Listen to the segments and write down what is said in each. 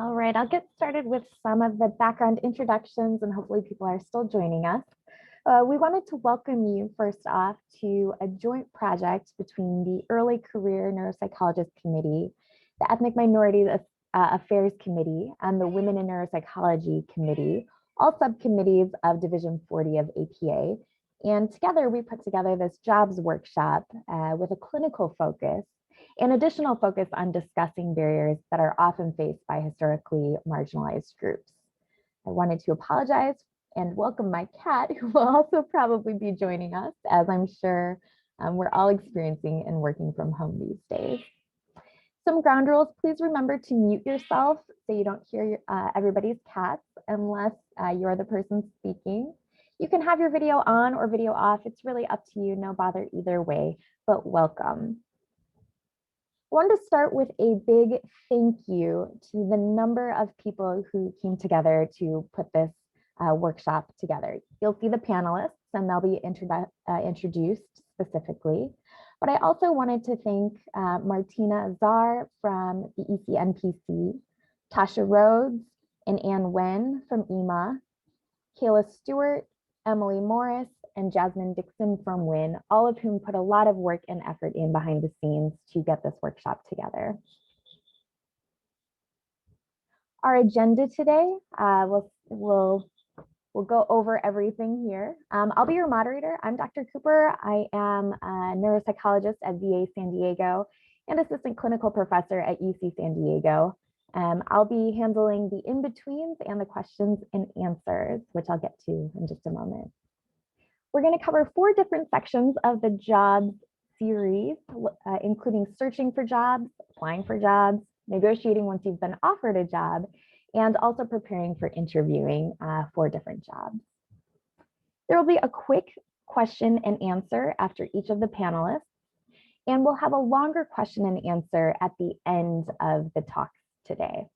All right, I'll get started with some of the background introductions and hopefully people are still joining us. We wanted to welcome you first off to a joint project between the Early Career Neuropsychologist Committee, the Ethnic Minorities Affairs Committee, and the Women in Neuropsychology Committee, all subcommittees of Division 40 of APA. And together we put together this jobs workshop with a clinical focus and additional focus on discussing barriers that are often faced by historically marginalized groups. I wanted to apologize and welcome my cat, who will also probably be joining us, as I'm sure we're all experiencing and working from home these days. Some ground rules: please remember to mute yourself so you don't hear everybody's cats unless you're the person speaking. You can have your video on or video off. It's really up to you, no bother either way, but welcome. I wanted to start with a big thank you to the number of people who came together to put this workshop together. You'll see the panelists and they'll be introduced specifically. But I also wanted to thank Martina Azar from the ECNPC, Tasha Rhodes and Ann Wen from EMA, Kayla Stewart, Emily Morris, and Jasmine Dixon from WIN, all of whom put a lot of work and effort in behind the scenes to get this workshop together. Our agenda today, we'll go over everything here. I'll be your moderator. I'm Dr. Cooper. I am a neuropsychologist at VA San Diego and assistant clinical professor at UC San Diego. I'll be handling the in-betweens and the questions and answers, which I'll get to in just a moment. We're going to cover 4 different sections of the jobs series, including searching for jobs, applying for jobs, negotiating once you've been offered a job, and also preparing for interviewing for different jobs. There will be a quick question and answer after each of the panelists, and we'll have a longer question and answer at the end of the talk today.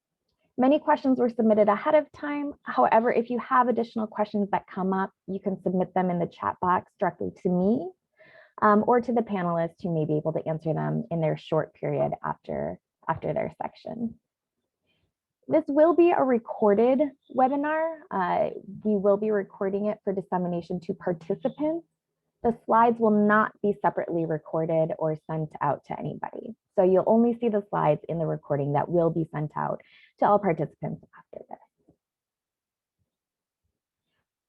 Many questions were submitted ahead of time. However, if you have additional questions that come up, you can submit them in the chat box directly to me or to the panelists who may be able to answer them in their short period after their section. This will be a recorded webinar. We will be recording it for dissemination to participants. The slides will not be separately recorded or sent out to anybody. So you'll only see the slides in the recording that will be sent out to all participants after this.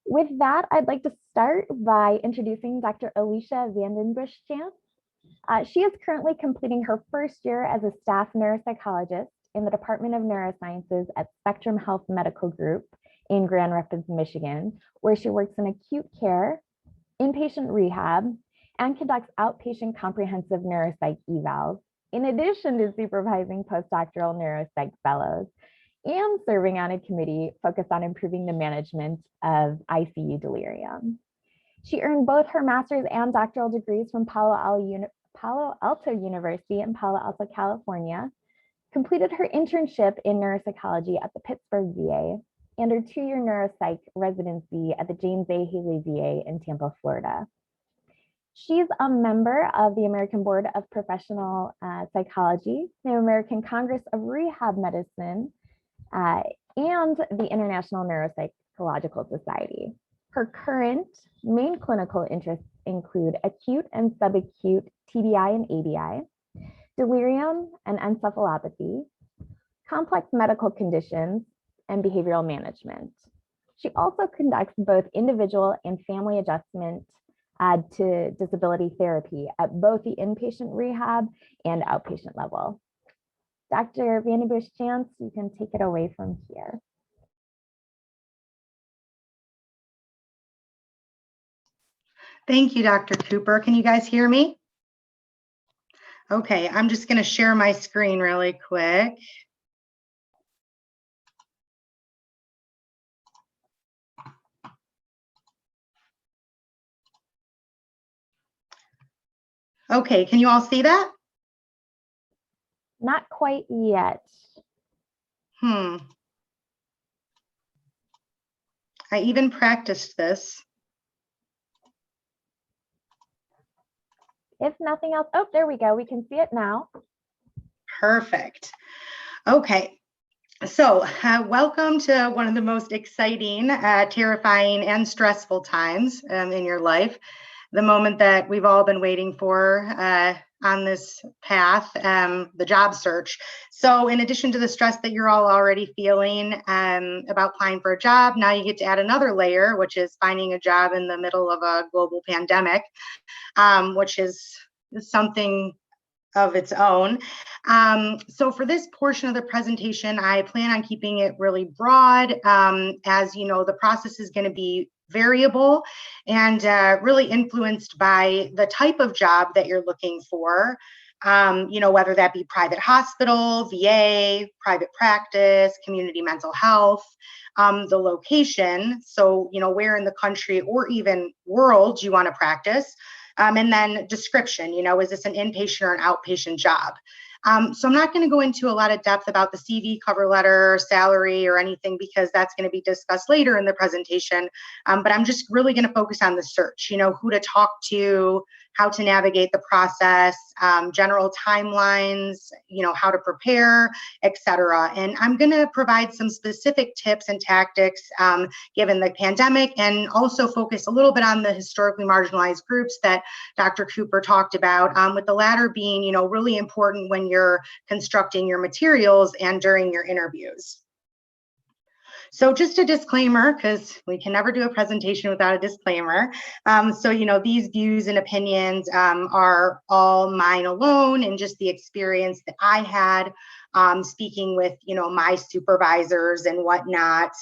With that, I'd like to start by introducing Dr. Alicia Vandenbusch-Jantz. She is currently completing her first year as a staff neuropsychologist in the Department of Neurosciences at Spectrum Health Medical Group in Grand Rapids, Michigan, where she works in acute care, inpatient rehab, and conducts outpatient comprehensive neuropsych evals, in addition to supervising postdoctoral neuropsych fellows and serving on a committee focused on improving the management of ICU delirium. She earned both her master's and doctoral degrees from Palo Alto University in Palo Alto, California, completed her internship in neuropsychology at the Pittsburgh VA, and her 2-year neuropsych residency at the James A. Haley VA in Tampa, Florida. She's a member of the American Board of Professional Psychology, the American Congress of Rehab Medicine, and the International Neuropsychological Society. Her current main clinical interests include acute and subacute TBI and ABI, delirium and encephalopathy, complex medical conditions, and behavioral management. She also conducts both individual and family adjustment to disability therapy at both the inpatient rehab and outpatient level. Dr. Vandenbusch-Jantz, you can take it away from here. Thank you, Dr. Cooper. Can you guys hear me? Okay, I'm just going to share my screen really quick. Okay, can you all see that? Not quite yet. I even practiced this. If nothing else, oh, there we go. We can see it now. Perfect. Okay, So, welcome to one of the most exciting, terrifying, and stressful times in your life. The moment that we've all been waiting for on this path, the job search. So, in addition to the stress that you're all already feeling about applying for a job, now you get to add another layer, which is finding a job in the middle of a global pandemic, which is something of its own. So for this portion of the presentation, I plan on keeping it really broad. As you know, the process is going to be variable and really influenced by the type of job that you're looking for. Whether that be private hospital, VA, private practice, community mental health, the location. So, where in the country or even world you want to practice. And then description, is this an inpatient or an outpatient job? So I'm not going to go into a lot of depth about the CV, cover letter, salary, or anything, because that's going to be discussed later in the presentation. But I'm just really going to focus on the search, who to talk to, how to navigate the process, general timelines, how to prepare, etc. And I'm going to provide some specific tips and tactics given the pandemic, and also focus a little bit on the historically marginalized groups that Dr. Cooper talked about, with the latter being, really important when you're constructing your materials and during your interviews. So just a disclaimer, because we can never do a presentation without a disclaimer. These views and opinions are all mine alone, and just the experience that I had speaking with, my supervisors and whatnot.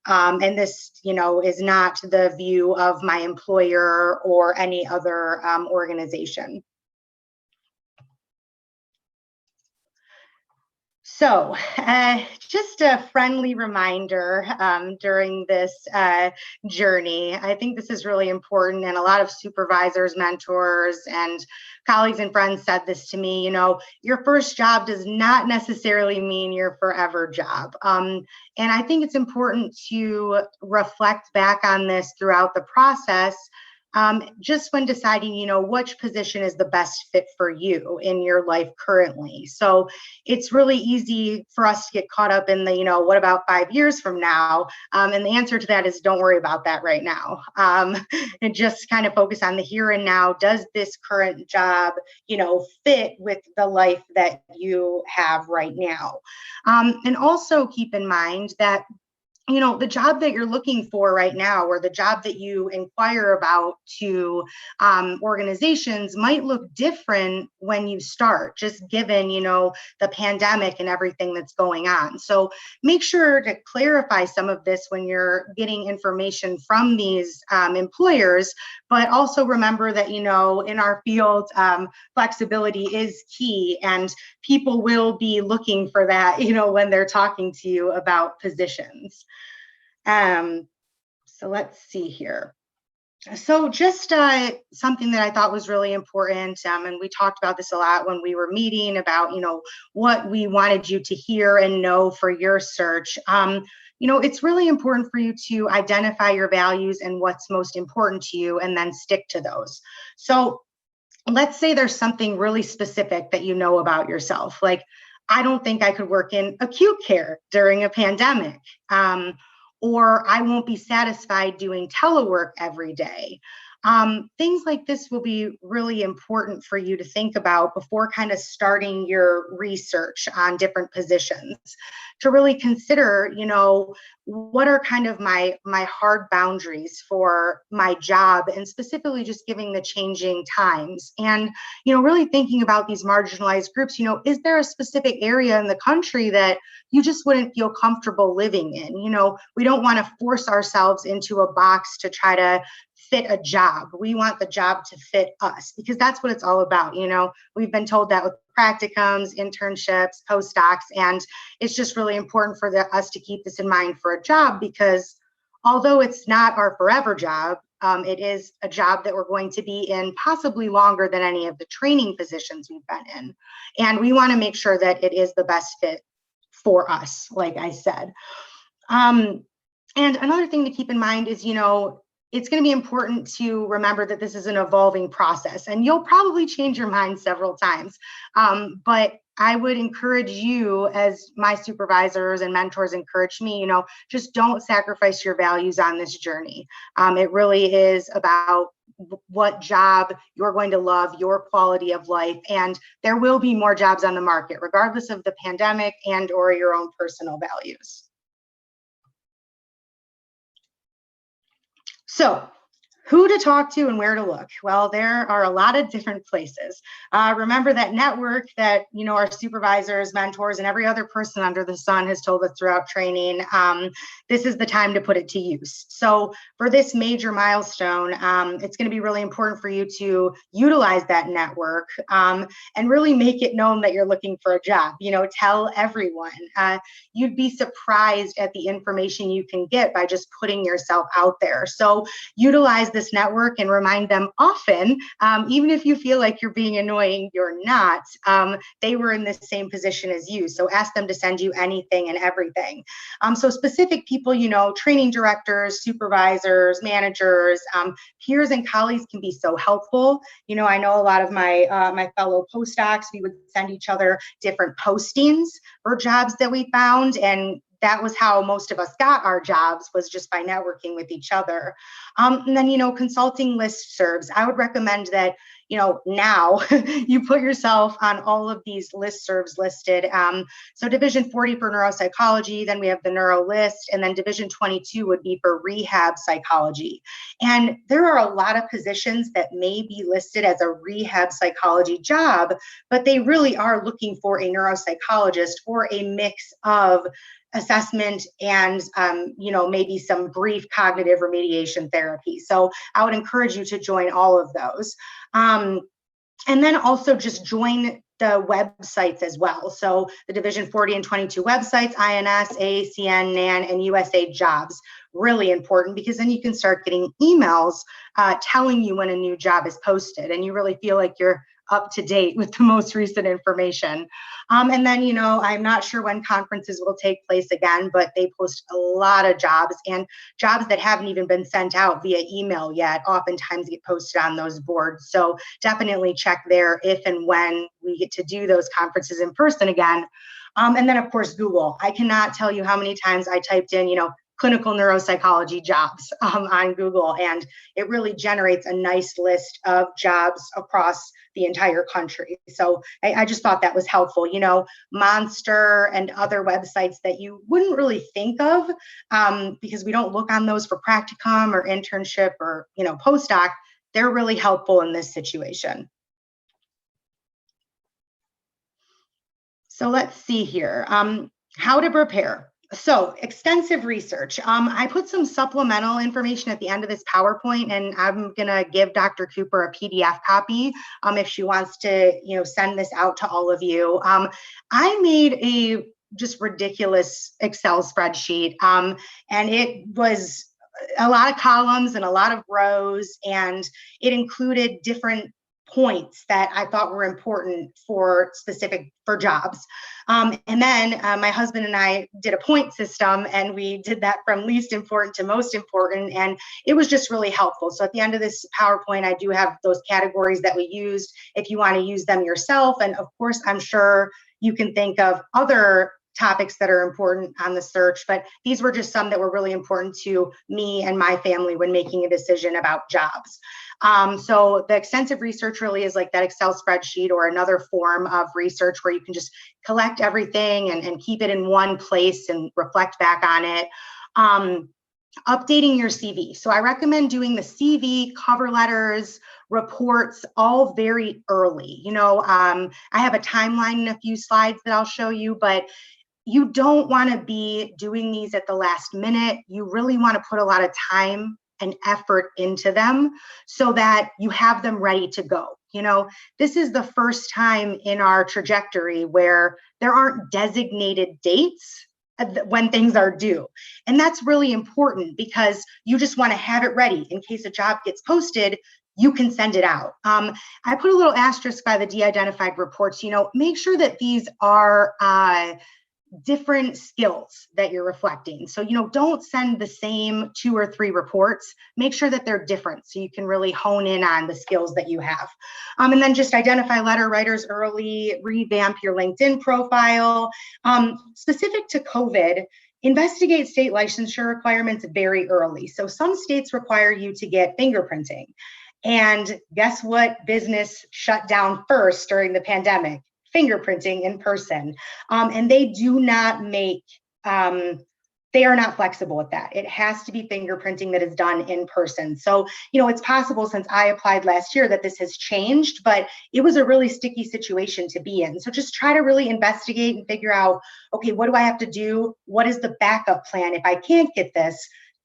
And this, is not the view of my employer or any other organization. So just a friendly reminder during this journey. I think this is really important, and a lot of supervisors, mentors, and colleagues and friends said this to me, your first job does not necessarily mean your forever job. And I think it's important to reflect back on this throughout the process. Just when deciding, which position is the best fit for you in your life currently. So it's really easy for us to get caught up in the, what about 5 years from now? And the answer to that is don't worry about that right now. And just kind of focus on the here and now. Does this current job, fit with the life that you have right now? And also keep in mind that the job that you're looking for right now, or the job that you inquire about to organizations, might look different when you start, just given, the pandemic and everything that's going on. So make sure to clarify some of this when you're getting information from these employers, but also remember that, in our field, flexibility is key, and people will be looking for that, when they're talking to you about positions. So let's see here. So just something that I thought was really important, and we talked about this a lot when we were meeting about, what we wanted you to hear and know for your search. It's really important for you to identify your values and what's most important to you, and then stick to those. So let's say there's something really specific that you know about yourself, like, I don't think I could work in acute care during a pandemic. Or I won't be satisfied doing telework every day. Things like this will be really important for you to think about before kind of starting your research on different positions, to really consider, what are kind of my hard boundaries for my job, and specifically just giving the changing times, and, really thinking about these marginalized groups. Is there a specific area in the country that you just wouldn't feel comfortable living in? We don't want to force ourselves into a box to try to fit a job. We want the job to fit us, because that's what it's all about. We've been told that with practicums, internships, postdocs, and it's just really important for us to keep this in mind for a job, because although it's not our forever job, it is a job that we're going to be in possibly longer than any of the training positions we've been in. And we want to make sure that it is the best fit for us, like I said. And another thing to keep in mind is, it's going to be important to remember that this is an evolving process, and you'll probably change your mind several times. But I would encourage you, as my supervisors and mentors encouraged me, just don't sacrifice your values on this journey. It really is about what job you're going to love, your quality of life, and there will be more jobs on the market, regardless of the pandemic and or your own personal values. So, who to talk to and where to look? Well, there are a lot of different places. Remember that network that our supervisors, mentors, and every other person under the sun has told us throughout training. This is the time to put it to use. So for this major milestone, it's going to be really important for you to utilize that network and really make it known that you're looking for a job. Tell everyone. You'd be surprised at the information you can get by just putting yourself out there. So utilize this network and remind them often, even if you feel like you're being annoying, you're not. They were in the same position as you. So ask them to send you anything and everything. So specific people, training directors, supervisors, managers, peers and colleagues can be so helpful. I know a lot of my fellow postdocs, we would send each other different postings for jobs that we found, and that was how most of us got our jobs, was just by networking with each other. And then, consulting listservs. I would recommend that, now you put yourself on all of these listservs listed. So Division 40 for neuropsychology, then we have the neuro list, and then Division 22 would be for rehab psychology. And there are a lot of positions that may be listed as a rehab psychology job, but they really are looking for a neuropsychologist or a mix of assessment and maybe some brief cognitive remediation therapy. So I would encourage you to join all of those. And then also just join the websites as well. So the Division 40 and 22 websites, INS, AACN, NAN, and USA Jobs, really important, because then you can start getting emails telling you when a new job is posted, and you really feel like you're up to date with the most recent information. And then, I'm not sure when conferences will take place again, but they post a lot of jobs, and jobs that haven't even been sent out via email yet oftentimes get posted on those boards. So definitely check there if and when we get to do those conferences in person again. And then, of course, Google. I cannot tell you how many times I typed in, clinical neuropsychology jobs on Google, and it really generates a nice list of jobs across the entire country. So I just thought that was helpful. Monster and other websites that you wouldn't really think of because we don't look on those for practicum or internship or postdoc. They're really helpful in this situation. So let's see here. How to prepare. So extensive research. I put some supplemental information at the end of this PowerPoint, and I'm gonna give Dr. Cooper a PDF copy if she wants to, send this out to all of you. I made a just ridiculous Excel spreadsheet, and it was a lot of columns and a lot of rows, and it included different points that I thought were important for jobs. And then my husband and I did a point system, and we did that from least important to most important. And it was just really helpful. So at the end of this PowerPoint, I do have those categories that we used if you want to use them yourself. And of course, I'm sure you can think of other topics that are important on the search, but these were just some that were really important to me and my family when making a decision about jobs. So the extensive research really is like that Excel spreadsheet or another form of research where you can just collect everything and keep it in one place and reflect back on it. Updating your CV. So I recommend doing the CV, cover letters, reports, all very early. I have a timeline in a few slides that I'll show you, but you don't want to be doing these at the last minute. You really want to put a lot of time and effort into them so that you have them ready to go. This is the first time in our trajectory where there aren't designated dates when things are due. And that's really important because you just want to have it ready in case a job gets posted. You can send it out. I put a little asterisk by the de-identified reports. Make sure that these are different skills that you're reflecting. So, don't send the same 2 or 3 reports. Make sure that they're different so you can really hone in on the skills that you have. And then just identify letter writers early, revamp your LinkedIn profile. Specific to COVID, investigate state licensure requirements very early. So some states require you to get fingerprinting. And guess what business shut down first during the pandemic? Fingerprinting in person. And they do not make, they are not flexible with that. It has to be fingerprinting that is done in person. So, it's possible since I applied last year that this has changed, but it was a really sticky situation to be in. So just try to really investigate and figure out, okay, what do I have to do? What is the backup plan? If I can't get this,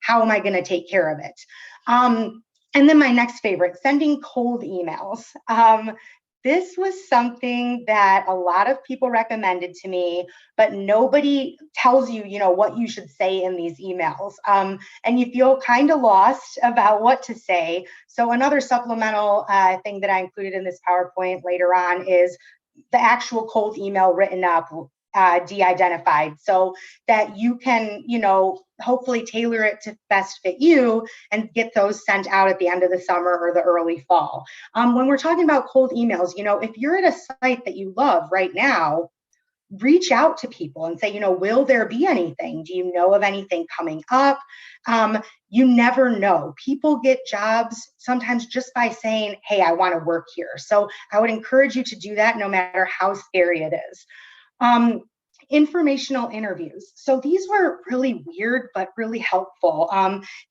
how am I going to take care of it? And then my next favorite, sending cold emails. This was something that a lot of people recommended to me, but nobody tells you, what you should say in these emails. And you feel kind of lost about what to say. So another supplemental thing that I included in this PowerPoint later on is the actual cold email written up, de-identified, so that you can, hopefully tailor it to best fit you and get those sent out at the end of the summer or the early fall. When we're talking about cold emails, if you're at a site that you love right now, reach out to people and say, will there be anything? Do you know of anything coming up? You never know. People get jobs sometimes just by saying, hey, I want to work here. So I would encourage you to do that no matter how scary it is. Informational interviews. So these were really weird, but really helpful.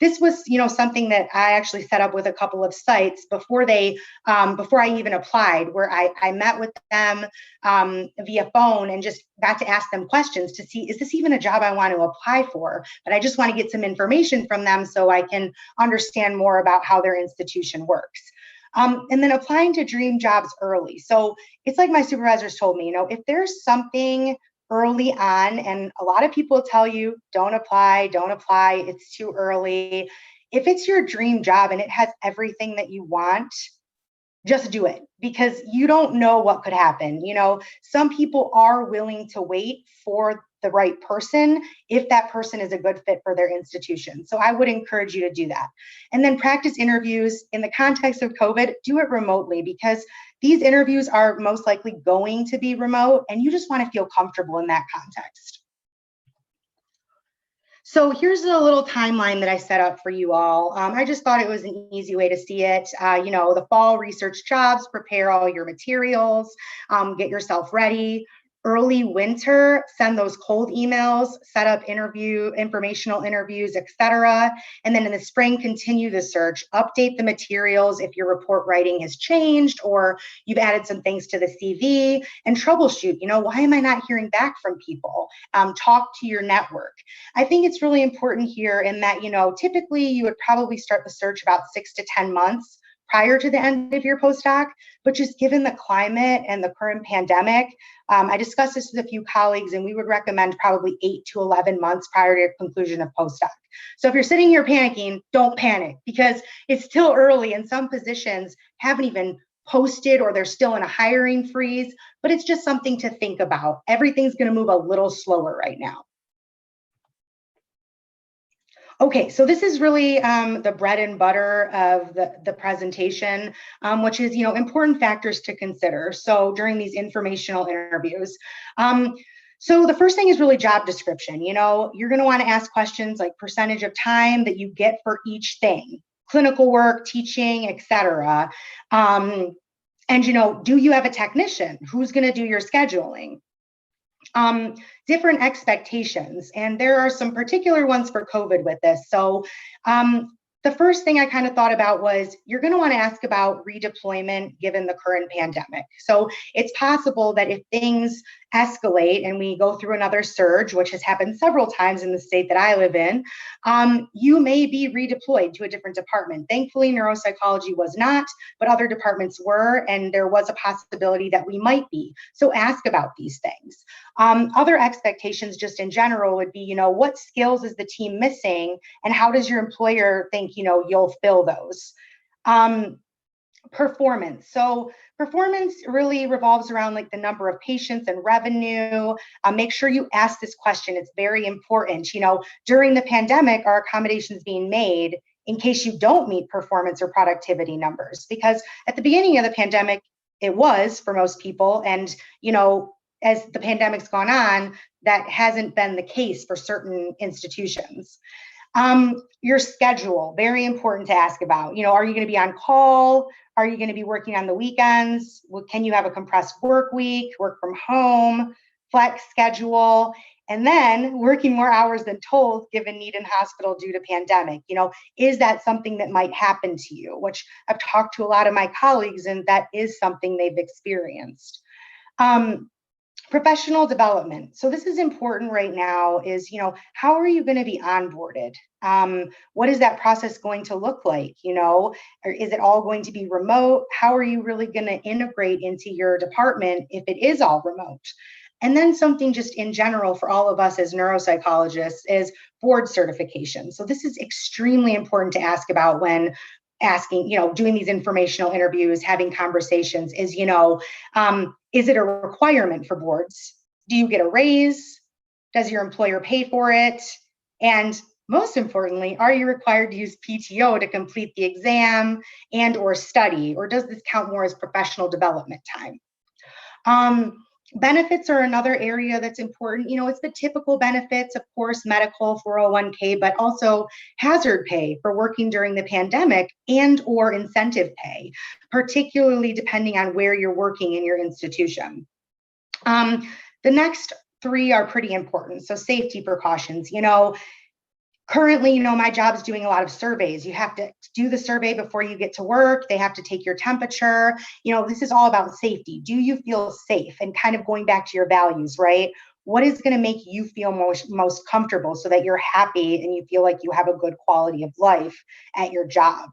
This was, something that I actually set up with a couple of sites before I even applied, where I met with them via phone and just got to ask them questions to see, is this even a job I want to apply for? But I just want to get some information from them so I can understand more about how their institution works. And then applying to dream jobs early. So it's like my supervisors told me, if there's something early on, and a lot of people tell you, don't apply, it's too early. If it's your dream job and it has everything that you want, just do it, because you don't know what could happen. Some people are willing to wait for the right person if that person is a good fit for their institution. So I would encourage you to do that. And then practice interviews in the context of COVID, do it remotely, because these interviews are most likely going to be remote and you just want to feel comfortable in that context. So here's a little timeline that I set up for you all. I just thought it was an easy way to see it. The fall research jobs, prepare all your materials, get yourself ready. Early winter, send those cold emails, set up informational interviews, etc. And then in the spring, continue the search, update the materials if your report writing has changed or you've added some things to the CV, and troubleshoot, why am I not hearing back from people? Talk to your network. I think it's really important here in that, typically you would probably start the search about 6 to 10 months prior to the end of your postdoc, but just given the climate and the current pandemic, I discussed this with a few colleagues and we would recommend probably 8 to 11 months prior to conclusion of postdoc. So if you're sitting here panicking, don't panic, because it's still early and some positions haven't even posted or they're still in a hiring freeze, but it's just something to think about. Everything's going to move a little slower right now. Okay, so this is really the bread and butter of the presentation, which is, important factors to consider. So during these informational interviews, so the first thing is really job description. You're going to want to ask questions like percentage of time that you get for each thing, clinical work, teaching, etc. And, do you have a technician? Who's going to do your scheduling? Different expectations. And there are some particular ones for COVID with this. So the first thing I kind of thought about was you're going to want to ask about redeployment given the current pandemic. So it's possible that if things escalate and we go through another surge, which has happened several times in the state that I live in, you may be redeployed to a different department. Thankfully, neuropsychology was not, but other departments were, and there was a possibility that we might be. So ask about these things. Other expectations just in general would be, what skills is the team missing and how does your employer think, you'll fill those? Performance. So performance really revolves around like the number of patients and revenue. Make sure you ask this question. It's very important. You know, during the pandemic, are accommodations being made in case you don't meet performance or productivity numbers? Because at the beginning of the pandemic, it was for most people. And, you know, as the pandemic's gone on, that hasn't been the case for certain institutions. Your schedule, very important to ask about. You know, are you going to be on call? Are you going to be working on the weekends? Can you have a compressed work week, work from home, flex schedule? And then working more hours than told given need in hospital due to pandemic. You know, is that something that might happen to you? Which I've talked to a lot of my colleagues, and that is something they've experienced. Professional development. So this is important right now is, you know, how are you going to be onboarded? What is that process going to look like? You know, or is it all going to be remote? How are you really going to integrate into your department if it is all remote? And then something just in general for all of us as neuropsychologists is board certification. So this is extremely important to ask about when asking, you know, doing these informational interviews, having conversations is, you know, is it a requirement for boards? Do you get a raise? Does your employer pay for it? And most importantly, are you required to use PTO to complete the exam and or study, or does this count more as professional development time? Benefits are another area that's important. You know, it's the typical benefits, of course, medical, 401k, but also hazard pay for working during the pandemic and or incentive pay, particularly depending on where you're working in your institution. The next three are pretty important. So safety precautions, you know, currently, you know, my job is doing a lot of surveys. You have to do the survey before you get to work. They have to take your temperature. You know, this is all about safety. Do you feel safe? And kind of going back to your values, right? What is going to make you feel most comfortable so that you're happy and you feel like you have a good quality of life at your job?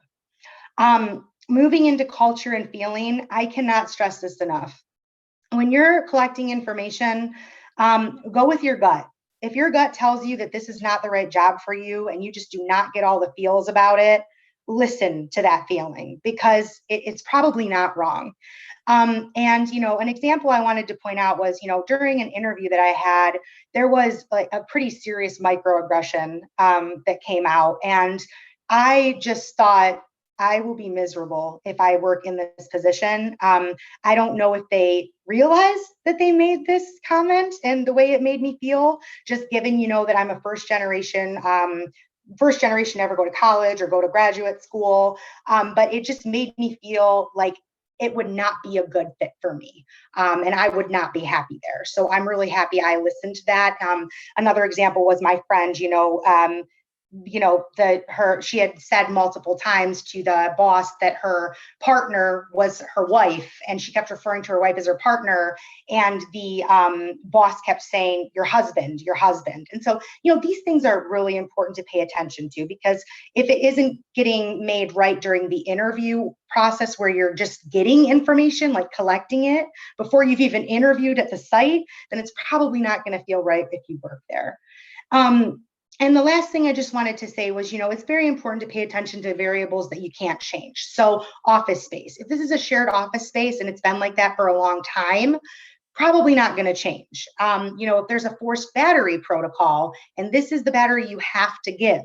Moving into culture and feeling, I cannot stress this enough. When you're collecting information, go with your gut. If your gut tells you that this is not the right job for you and you just do not get all the feels about it, listen to that feeling because it's probably not wrong. And, you know, an example I wanted to point out was, you know, during an interview that I had, there was like a pretty serious microaggression that came out. And I just thought, I will be miserable if I work in this position. I don't know if they realized that they made this comment and the way it made me feel, just given, you know, that I'm a first generation ever go to college or go to graduate school. But it just made me feel like it would not be a good fit for me. And I would not be happy there. So I'm really happy I listened to that. Another example was my friend, she had said multiple times to the boss that her partner was her wife, and she kept referring to her wife as her partner. And the boss kept saying, your husband. And so, you know, these things are really important to pay attention to, because if it isn't getting made right during the interview process where you're just getting information, like collecting it before you've even interviewed at the site, then it's probably not going to feel right if you work there. And the last thing I just wanted to say was, you know, it's very important to pay attention to variables that you can't change. So office space, if this is a shared office space and it's been like that for a long time, probably not going to change. If there's a forced battery protocol and this is the battery you have to give,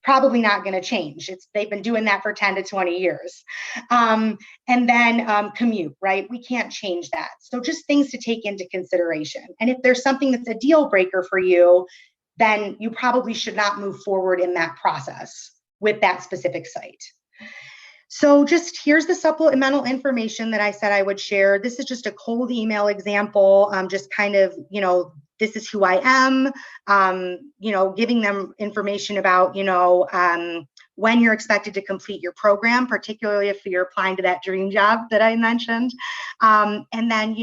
probably not going to change. They've been doing that for 10 to 20 years. And then commute, right? We can't change that. So just things to take into consideration. And if there's something that's a deal breaker for you, then you probably should not move forward in that process with that specific site. So just here's the supplemental information that I said I would share. This is just a cold email example, just kind of, this is who I am, giving them information about, when you're expected to complete your program, particularly if you're applying to that dream job that I mentioned. And then,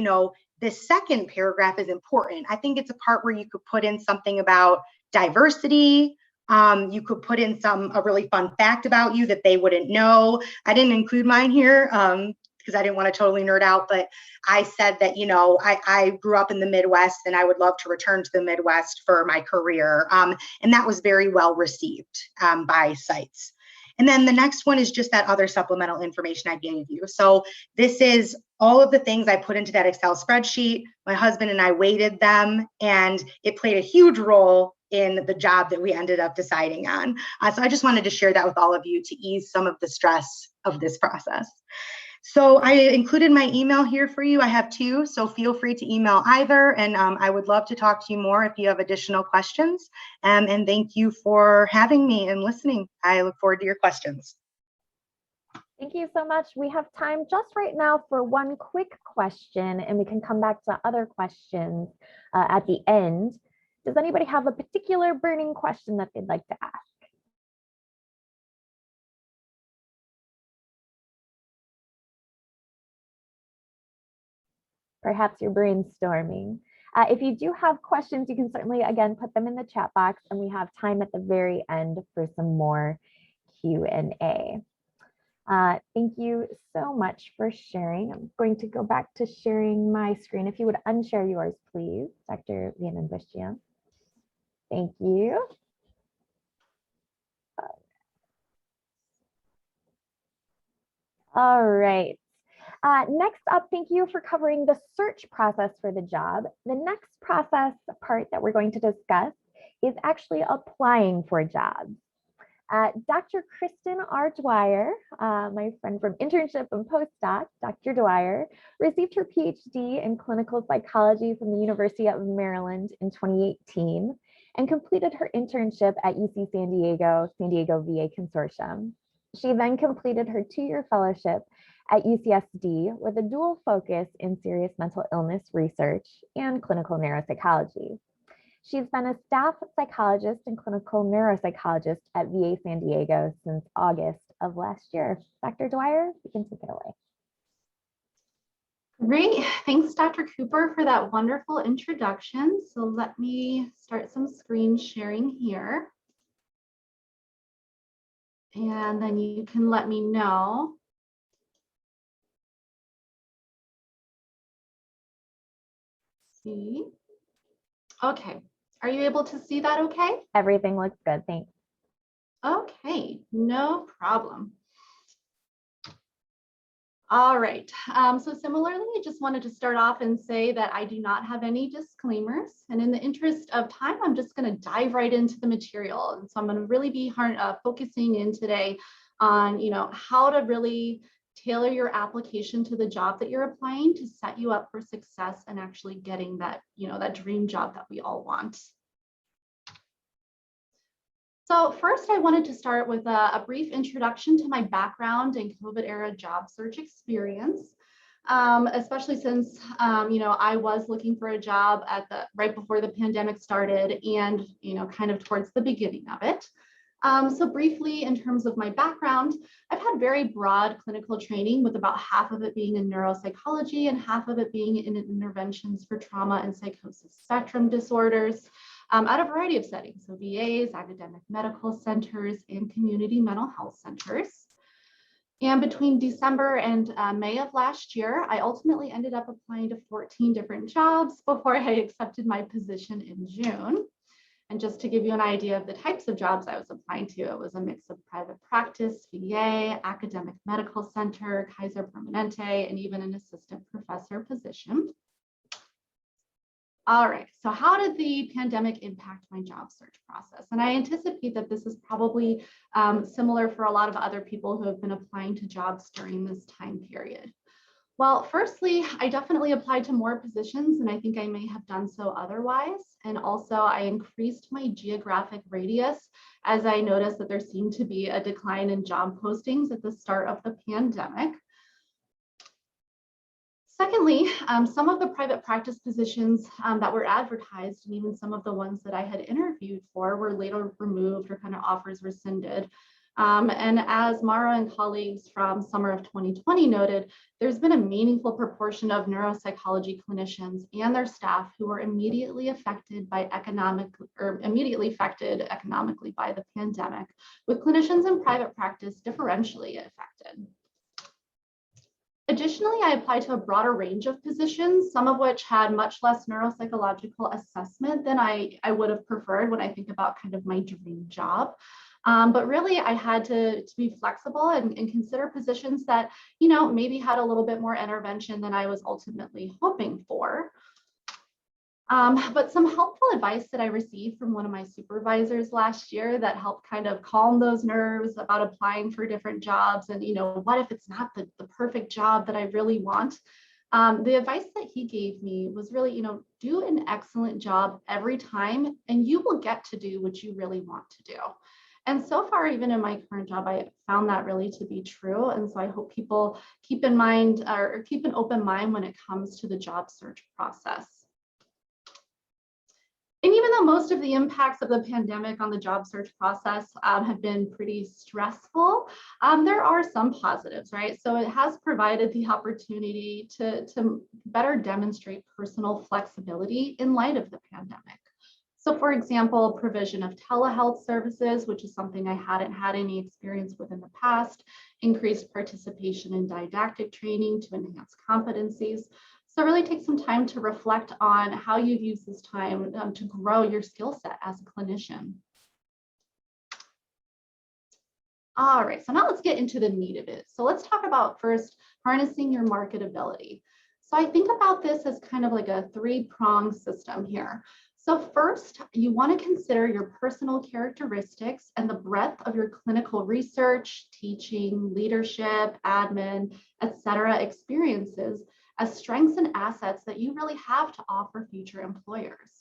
this second paragraph is important. I think it's a part where you could put in something about diversity. You could put in a really fun fact about you that they wouldn't know. I didn't include mine here because I didn't want to totally nerd out, but I said that, I grew up in the Midwest and I would love to return to the Midwest for my career. And that was very well received by sites. And then the next one is just that other supplemental information I gave you. So this is all of the things I put into that Excel spreadsheet. My husband and I weighted them, and it played a huge role in the job that we ended up deciding on. So I just wanted to share that with all of you to ease some of the stress of this process. So I included my email here for you. I have two, so feel free to email either, and I would love to talk to you more if you have additional questions. And thank you for having me and listening. I look forward to your questions. Thank you so much. We have time just right now for one quick question, and we can come back to other questions at the end. Does anybody have a particular burning question that they'd like to ask? Perhaps you're brainstorming. If you do have questions, you can certainly, again, put them in the chat box, and we have time at the very end for some more Q&A. Thank you so much for sharing. I'm going to go back to sharing my screen. If you would unshare yours, please, Dr. Vanden Busch. Thank you. All right. Next up, thank you for covering the search process for the job. The next process part that we're going to discuss is actually applying for jobs. Dr. Kristen R. Dwyer, my friend from internship and postdoc, Dr. Dwyer, received her PhD in clinical psychology from the University of Maryland in 2018 and completed her internship at UC San Diego VA Consortium. She then completed her 2-year fellowship at UCSD with a dual focus in serious mental illness research and clinical neuropsychology. She's been a staff psychologist and clinical neuropsychologist at VA San Diego since August of last year. Dr. Dwyer, you can take it away. Great. Thanks, Dr. Cooper, for that wonderful introduction. So let me start some screen sharing here. And then you can let me know. See. Okay. Are you able to see that okay? Everything looks good, thanks. Okay, no problem. All right, so similarly, I just wanted to start off and say that I do not have any disclaimers. And in the interest of time, I'm just going to dive right into the material. And so I'm going to really be focusing in today on, how to really tailor your application to the job that you're applying to set you up for success and actually getting that, that dream job that we all want. So first, I wanted to start with a brief introduction to my background and COVID-era job search experience, especially since, I was looking for a job right before the pandemic started and, kind of towards the beginning of it. So briefly, in terms of my background, I've had very broad clinical training, with about half of it being in neuropsychology and half of it being in interventions for trauma and psychosis spectrum disorders. At a variety of settings, so VAs, academic medical centers, and community mental health centers. And between December and May of last year, I ultimately ended up applying to 14 different jobs before I accepted my position in June. And just to give you an idea of the types of jobs I was applying to, it was a mix of private practice, VA, academic medical center, Kaiser Permanente, and even an assistant professor position. All right, so how did the pandemic impact my job search process? And I anticipate that this is probably similar for a lot of other people who have been applying to jobs during this time period. Well, firstly, I definitely applied to more positions than I think I may have done so otherwise. And also I increased my geographic radius as I noticed that there seemed to be a decline in job postings at the start of the pandemic. Secondly, some of the private practice positions that were advertised, and even some of the ones that I had interviewed for, were later removed or kind of offers rescinded. And as Mara and colleagues from summer of 2020 noted, there's been a meaningful proportion of neuropsychology clinicians and their staff who were immediately affected economically by the pandemic, with clinicians in private practice differentially affected. Additionally, I applied to a broader range of positions, some of which had much less neuropsychological assessment than I would have preferred when I think about kind of my dream job. But really, I had to be flexible and consider positions that, you know, maybe had a little bit more intervention than I was ultimately hoping for. But some helpful advice that I received from one of my supervisors last year that helped kind of calm those nerves about applying for different jobs and, you know, what if it's not the perfect job that I really want? The advice that he gave me was really, you know, do an excellent job every time and you will get to do what you really want to do. And so far, even in my current job, I found that really to be true. And so I hope people keep in mind or keep an open mind when it comes to the job search process. And even though most of the impacts of the pandemic on the job search process have been pretty stressful, there are some positives, right? So it has provided the opportunity to better demonstrate personal flexibility in light of the pandemic. So for example, provision of telehealth services, which is something I hadn't had any experience with in the past, increased participation in didactic training to enhance competencies. So really take some time to reflect on how you've used this time to grow your skill set as a clinician. All right, so now let's get into the meat of it. So let's talk about first harnessing your marketability. So I think about this as kind of like a three-pronged system here. So first, you want to consider your personal characteristics and the breadth of your clinical research, teaching, leadership, admin, etc. experiences as strengths and assets that you really have to offer future employers.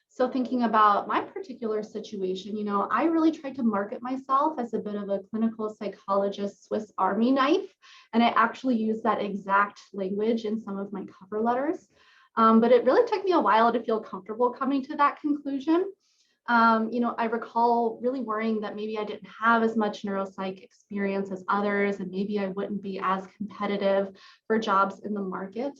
So thinking about my particular situation, you know, I really tried to market myself as a bit of a clinical psychologist Swiss Army knife, and I actually used that exact language in some of my cover letters. But it really took me a while to feel comfortable coming to that conclusion. You know, I recall really worrying that maybe I didn't have as much neuropsych experience as others, and maybe I wouldn't be as competitive for jobs in the market.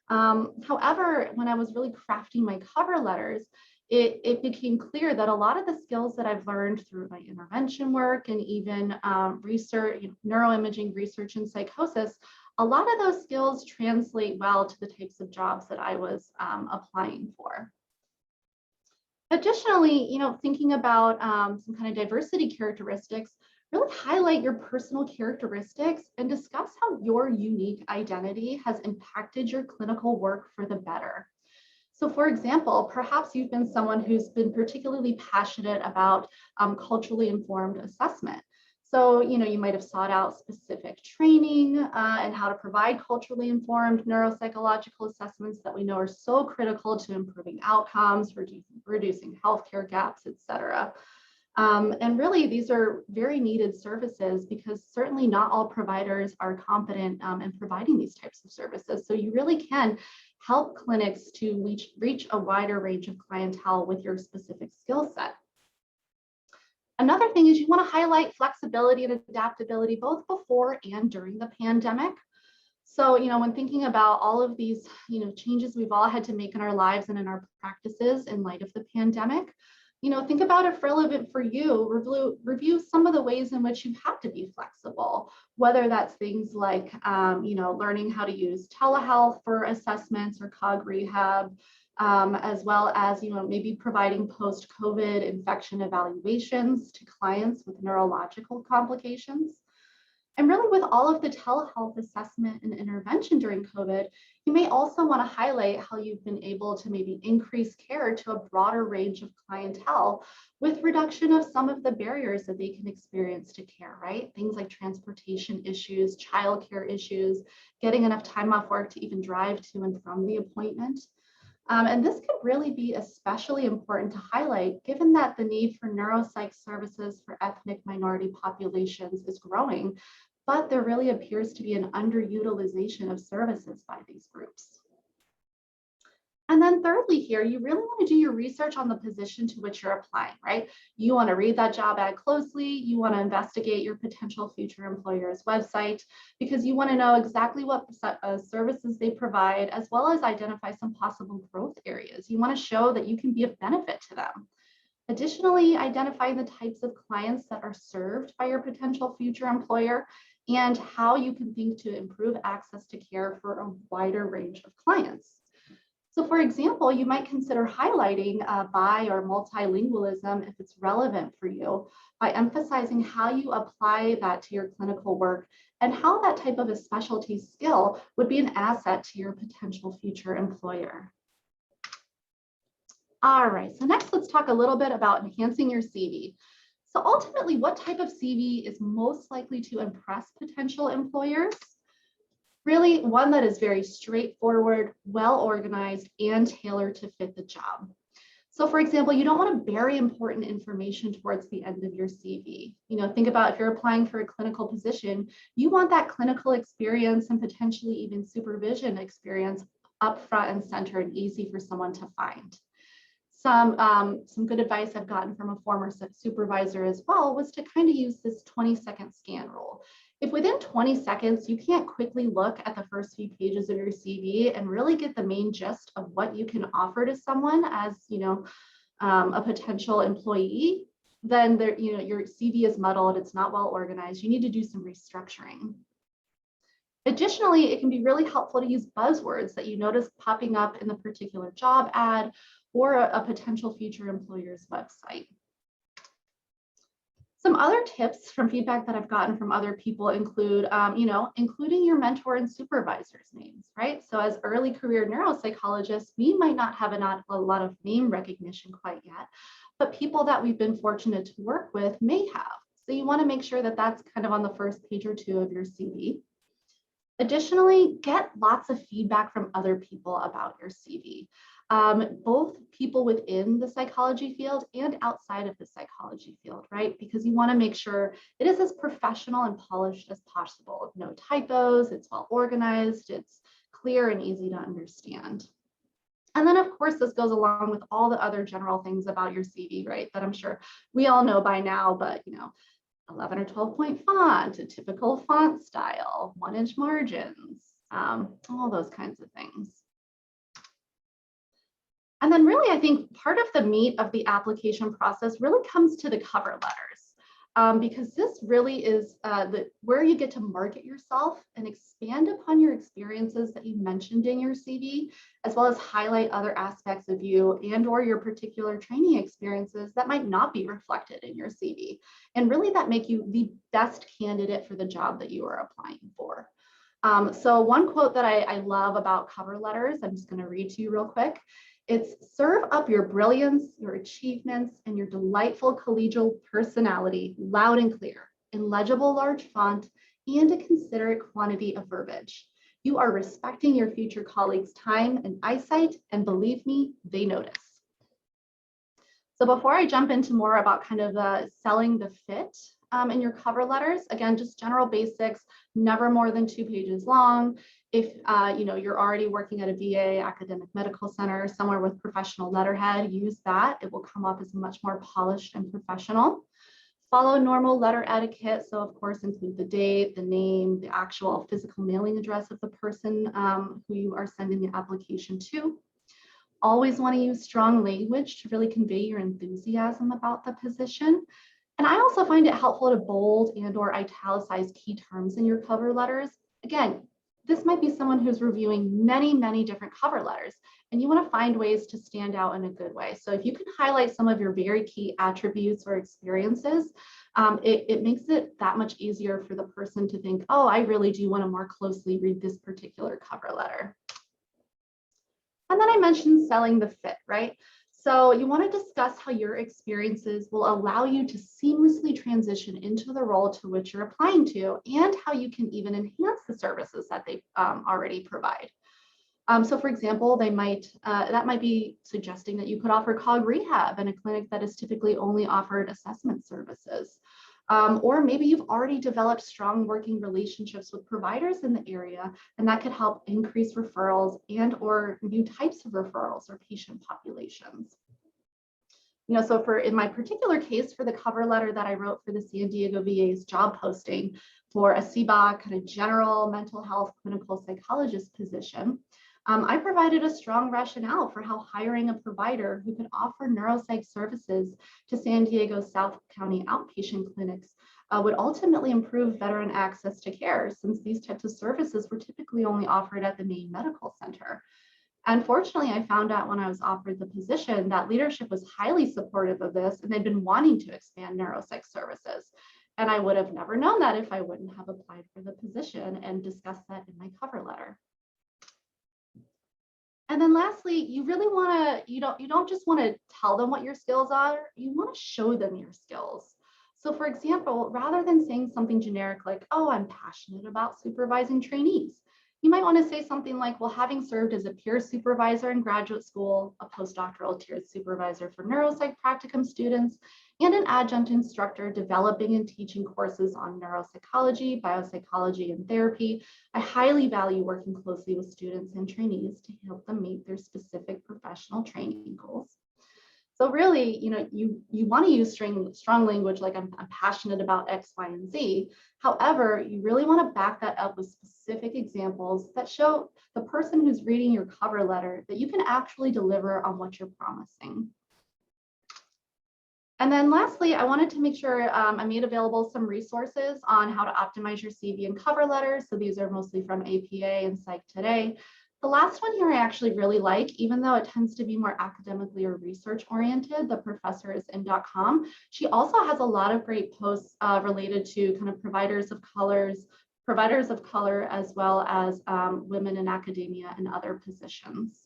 However, when I was really crafting my cover letters, it became clear that a lot of the skills that I've learned through my intervention work and even research, you know, neuroimaging research and psychosis, a lot of those skills translate well to the types of jobs that I was applying for. Additionally, you know, thinking about some kind of diversity characteristics, really highlight your personal characteristics and discuss how your unique identity has impacted your clinical work for the better. So for example, perhaps you've been someone who's been particularly passionate about culturally informed assessment. So, you know, you might have sought out specific training and how to provide culturally informed neuropsychological assessments that we know are so critical to improving outcomes, reducing healthcare gaps, et cetera. And really, these are very needed services because certainly not all providers are competent in providing these types of services. So you really can help clinics to reach a wider range of clientele with your specific skill set. Another thing is you want to highlight flexibility and adaptability both before and during the pandemic. So, you know, when thinking about all of these, you know, changes we've all had to make in our lives and in our practices in light of the pandemic, you know, think about if relevant for you, review some of the ways in which you've had to be flexible, whether that's things like, you know, learning how to use telehealth for assessments or cog rehab, as well as, you know, maybe providing post-COVID infection evaluations to clients with neurological complications. And really with all of the telehealth assessment and intervention during COVID, you may also want to highlight how you've been able to maybe increase care to a broader range of clientele with reduction of some of the barriers that they can experience to care, right? Things like transportation issues, childcare issues, getting enough time off work to even drive to and from the appointment. And this could really be especially important to highlight given that the need for neuropsych services for ethnic minority populations is growing, but there really appears to be an underutilization of services by these groups. And then thirdly here, you really want to do your research on the position to which you're applying, right? You want to read that job ad closely. You want to investigate your potential future employer's website because you want to know exactly what services they provide, as well as identify some possible growth areas. You want to show that you can be of benefit to them. Additionally, identify the types of clients that are served by your potential future employer and how you can think to improve access to care for a wider range of clients. So for example, you might consider highlighting bi or multilingualism if it's relevant for you by emphasizing how you apply that to your clinical work and how that type of a specialty skill would be an asset to your potential future employer. All right, so next let's talk a little bit about enhancing your CV. So ultimately, what type of CV is most likely to impress potential employers? Really, one that is very straightforward, well organized, and tailored to fit the job. So for example, you don't want to bury important information towards the end of your CV. Think about if you're applying for a clinical position, you want that clinical experience and potentially even supervision experience up front and center and easy for someone to find. Some good advice I've gotten from a former supervisor as well was to kind of use this 20-second scan rule. If within 20 seconds, you can't quickly look at the first few pages of your CV and really get the main gist of what you can offer to someone as, a potential employee, then your CV is muddled, it's not well organized. You need to do some restructuring. Additionally, it can be really helpful to use buzzwords that you notice popping up in the particular job ad or a potential future employer's website. Some other tips from feedback that I've gotten from other people include, including your mentor and supervisor's names, right? So as early career neuropsychologists, we might not have a lot of name recognition quite yet, but people that we've been fortunate to work with may have. So you want to make sure that that's kind of on the first page or two of your CV. Additionally, get lots of feedback from other people about your CV. Both people within the psychology field and outside of the psychology field, right? Because you want to make sure it is as professional and polished as possible. No typos, it's well organized, it's clear and easy to understand. And then of course, this goes along with all the other general things about your CV, right? That I'm sure we all know by now, but 11 or 12 point font, a typical font style, 1-inch margins, all those kinds of things. And then really, I think part of the meat of the application process really comes to the cover letters, because this really is where you get to market yourself and expand upon your experiences that you mentioned in your CV, as well as highlight other aspects of you and or your particular training experiences that might not be reflected in your CV, and really that make you the best candidate for the job that you are applying for. So one quote that I love about cover letters, I'm just going to read to you real quick. It's serve up your brilliance, your achievements, and your delightful collegial personality loud and clear, in legible large font, and a considerate quantity of verbiage. You are respecting your future colleagues' time and eyesight, and believe me, they notice. So before I jump into more about kind of selling the fit in your cover letters, again, just general basics, never more than 2 pages long. If you're already working at a VA, academic medical center, somewhere with professional letterhead, use that. It will come up as much more polished and professional. Follow normal letter etiquette. So of course, include the date, the name, the actual physical mailing address of the person who you are sending the application to. Always want to use strong language to really convey your enthusiasm about the position. And I also find it helpful to bold and or italicize key terms in your cover letters. Again, this might be someone who's reviewing many, many different cover letters, and you want to find ways to stand out in a good way. So if you can highlight some of your very key attributes or experiences, it makes it that much easier for the person to think, oh, I really do want to more closely read this particular cover letter. And then I mentioned selling the fit, right? So you want to discuss how your experiences will allow you to seamlessly transition into the role to which you're applying to, and how you can even enhance the services that they already provide. So for example, that might be suggesting that you could offer cog rehab in a clinic that is typically only offered assessment services. Or maybe you've already developed strong working relationships with providers in the area, and that could help increase referrals and or new types of referrals or patient populations. So in my particular case, for the cover letter that I wrote for the San Diego VA's job posting for a CBOC kind of general mental health clinical psychologist position, I provided a strong rationale for how hiring a provider who could offer neuropsych services to San Diego South County outpatient clinics would ultimately improve veteran access to care, since these types of services were typically only offered at the main medical center. Unfortunately, I found out when I was offered the position that leadership was highly supportive of this, and they'd been wanting to expand neuropsych services. And I would have never known that if I wouldn't have applied for the position and discussed that in my cover letter. And then lastly, you really want to, you don't just want to tell them what your skills are, you want to show them your skills. So for example, rather than saying something generic like, oh, I'm passionate about supervising trainees, you might want to say something like, well, having served as a peer supervisor in graduate school, a postdoctoral tiered supervisor for neuropsych practicum students, and an adjunct instructor developing and teaching courses on neuropsychology, biopsychology, and therapy, I highly value working closely with students and trainees to help them meet their specific professional training goals. So really, you want to use strong language like I'm passionate about X, Y, and Z. However, you really want to back that up with specific examples that show the person who's reading your cover letter that you can actually deliver on what you're promising. And then lastly, I wanted to make sure I made available some resources on how to optimize your CV and cover letter. So these are mostly from APA and Psych Today. The last one here I actually really like, even though it tends to be more academically or research oriented, the professorism.com. She also has a lot of great posts related to kind of providers of color, as well as women in academia and other positions.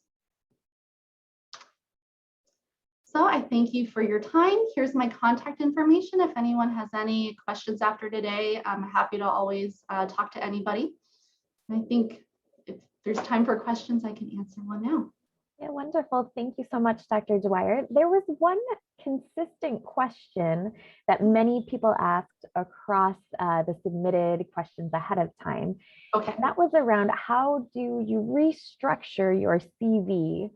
So I thank you for your time. Here's my contact information. If anyone has any questions after today, I'm happy to always talk to anybody. And I think if there's time for questions, I can answer one now. Yeah, wonderful. Thank you so much, Dr. Dwyer. There was one consistent question that many people asked across the submitted questions ahead of time. Okay. And that was around how do you restructure your CV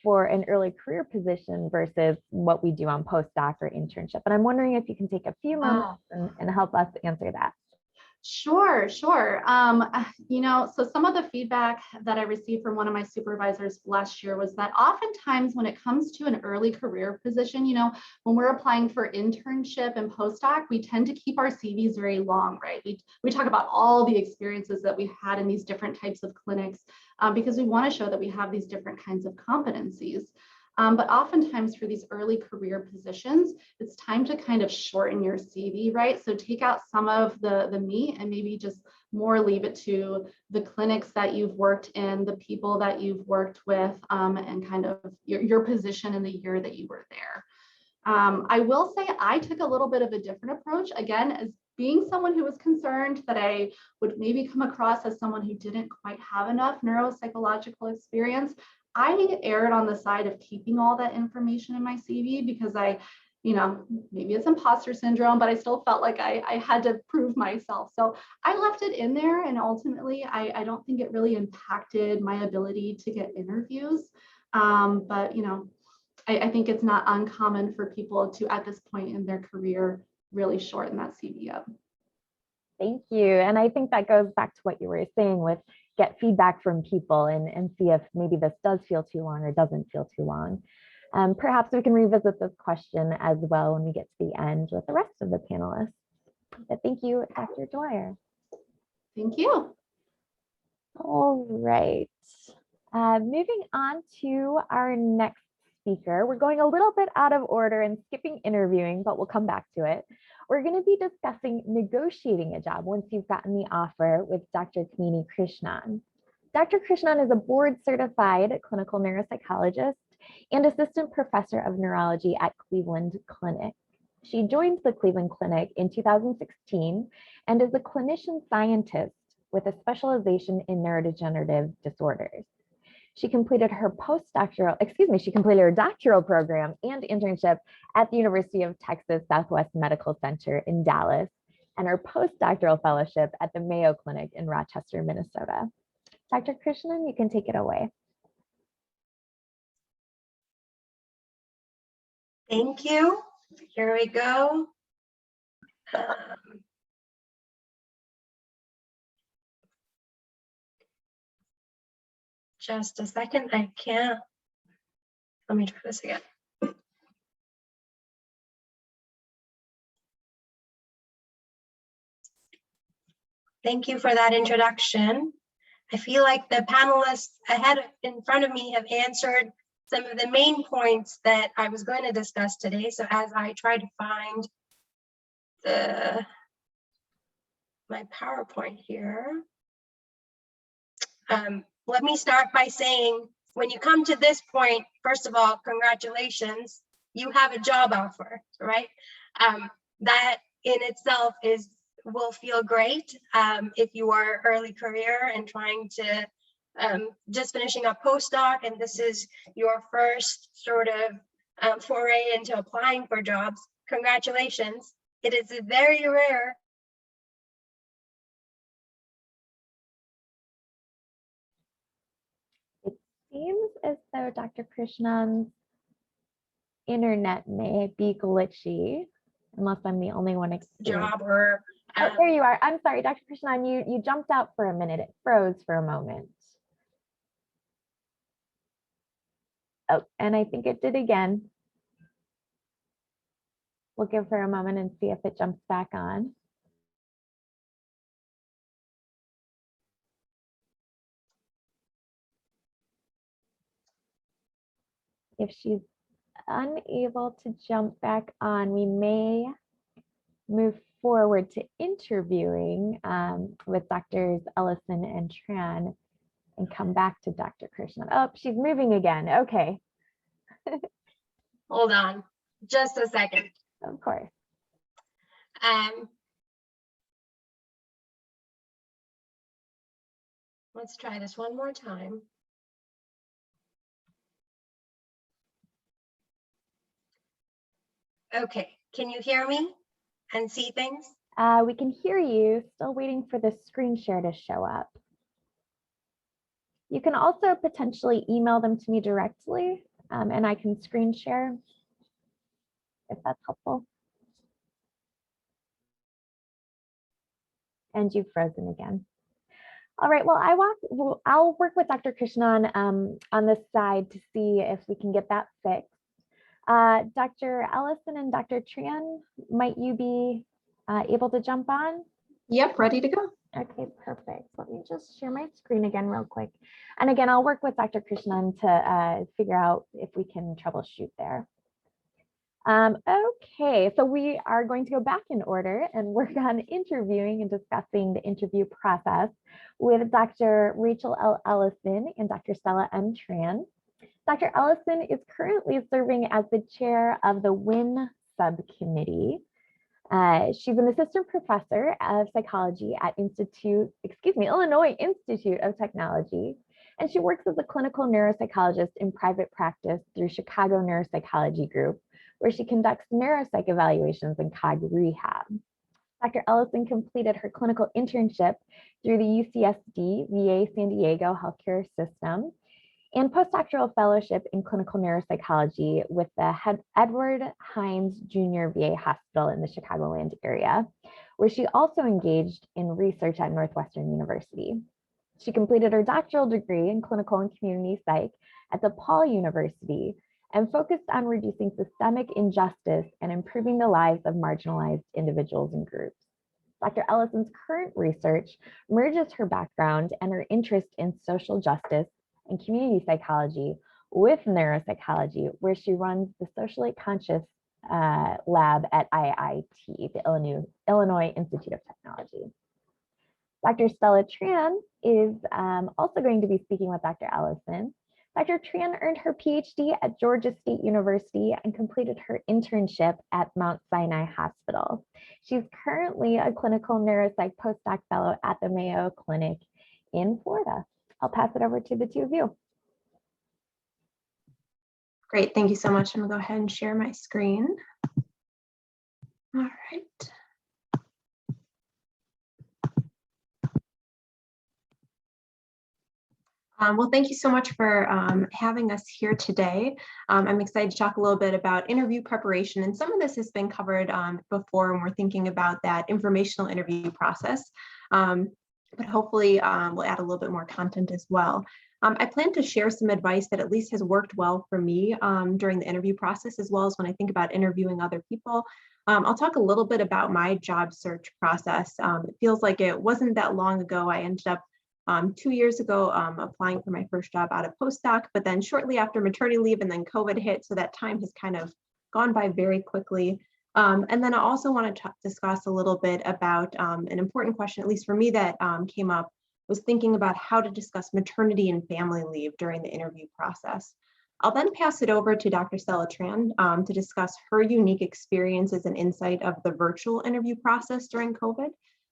for an early career position versus what we do on postdoc or internship. And I'm wondering if you can take a few moments and help us answer that. Sure. So some of the feedback that I received from one of my supervisors last year was that oftentimes when it comes to an early career position, when we're applying for internship and postdoc, we tend to keep our CVs very long, right? We talk about all the experiences that we had in these different types of clinics because we want to show that we have these different kinds of competencies. But oftentimes for these early career positions, it's time to kind of shorten your CV, right? So take out some of the meat and maybe just more leave it to the clinics that you've worked in, the people that you've worked with, and kind of your position in the year that you were there. I will say I took a little bit of a different approach, again, as being someone who was concerned that I would maybe come across as someone who didn't quite have enough neuropsychological experience. I erred on the side of keeping all that information in my CV because maybe it's imposter syndrome, but I still felt like I had to prove myself. So I left it in there, and ultimately, I don't think it really impacted my ability to get interviews. But I think it's not uncommon for people to, at this point in their career, really shorten that CV up. Thank you. And I think that goes back to what you were saying with get feedback from people and see if maybe this does feel too long or doesn't feel too long. Perhaps we can revisit this question as well when we get to the end with the rest of the panelists. But thank you, Dr. Dwyer. Thank you. All right. Moving on to our next speaker. We're going a little bit out of order and skipping interviewing, but we'll come back to it. We're going to be discussing negotiating a job once you've gotten the offer with Dr. Kamini Krishnan. Dr. Krishnan is a board certified clinical neuropsychologist and assistant professor of neurology at Cleveland Clinic. She joined the Cleveland Clinic in 2016 and is a clinician scientist with a specialization in neurodegenerative disorders. She completed her doctoral program and internship at the University of Texas Southwest Medical Center in Dallas, and her postdoctoral fellowship at the Mayo Clinic in Rochester, Minnesota. Dr. Krishnan, you can take it away. Thank you. Here we go. Just a second, I can't. Let me try this again. Thank you for that introduction. I feel like the panelists in front of me have answered some of the main points that I was going to discuss today. So as I try to find my PowerPoint here, let me start by saying, when you come to this point, first of all, congratulations, you have a job offer, right? That in itself will feel great if you are early career and trying to just finishing a postdoc, and this is your first sort of foray into applying for jobs. Congratulations. It is very rare. It seems as though Dr. Krishnan's internet may be glitchy, unless I'm the only one experiencing. Job or oh, there you are. I'm sorry, Dr. Krishnan, you jumped out for a minute. It froze for a moment. Oh, and I think it did again. We'll give her a moment and see if it jumps back on. If she's unable to jump back on, we may move forward to interviewing with Drs. Ellison and Tran and come back to Dr. Krishnan. Oh, she's moving again. Okay. Hold on just a second. Of course. Let's try this one more time. Okay, can you hear me and see things? We can hear you, still waiting for the screen share to show up. You can also potentially email them to me directly and I can screen share if that's helpful. And you've frozen again. All right, well, I'll work with Dr. Krishnan on this side to see if we can get that fixed. Dr. Ellison and Dr. Tran, might you be able to jump on? Yep, ready to go. Okay, perfect. Let me just share my screen again real quick. And again, I'll work with Dr. Krishnan to figure out if we can troubleshoot there. Okay, so we are going to go back in order and work on interviewing and discussing the interview process with Dr. Rachel L. Ellison and Dr. Stella M. Tran. Dr. Ellison is currently serving as the chair of the WIN subcommittee. She's an assistant professor of psychology at Illinois Institute of Technology, and she works as a clinical neuropsychologist in private practice through Chicago Neuropsychology Group, where she conducts neuropsych evaluations and cog rehab. Dr. Ellison completed her clinical internship through the UCSD VA San Diego healthcare system and postdoctoral fellowship in clinical neuropsychology with the Edward Hines Jr. VA Hospital in the Chicagoland area, where she also engaged in research at Northwestern University. She completed her doctoral degree in clinical and community psych at DePaul University and focused on reducing systemic injustice and improving the lives of marginalized individuals and groups. Dr. Ellison's current research merges her background and her interest in social justice and community psychology with neuropsychology, where she runs the Socially Conscious lab at IIT, the Illinois Institute of Technology. Dr. Stella Tran is also going to be speaking with Dr. Ellison. Dr. Tran earned her PhD at Georgia State University and completed her internship at Mount Sinai Hospital. She's currently a clinical neuropsych postdoc fellow at the Mayo Clinic in Florida. I'll pass it over to the two of you. Great, thank you so much. I'm gonna go ahead and share my screen. All right. Well, thank you so much for having us here today. I'm excited to talk a little bit about interview preparation, and some of this has been covered before when we're thinking about that informational interview process, but hopefully we'll add a little bit more content as well. I plan to share some advice that at least has worked well for me during the interview process, as well as when I think about interviewing other people. I'll talk a little bit about my job search process. It feels like it wasn't that long ago I ended up 2 years ago, applying for my first job out of postdoc, but then shortly after maternity leave and then COVID hit. So that time has kind of gone by very quickly. And then I also want to discuss a little bit about an important question, at least for me, that came up, was thinking about how to discuss maternity and family leave during the interview process. I'll then pass it over to Dr. Stella Tran to discuss her unique experiences and insight of the virtual interview process during COVID.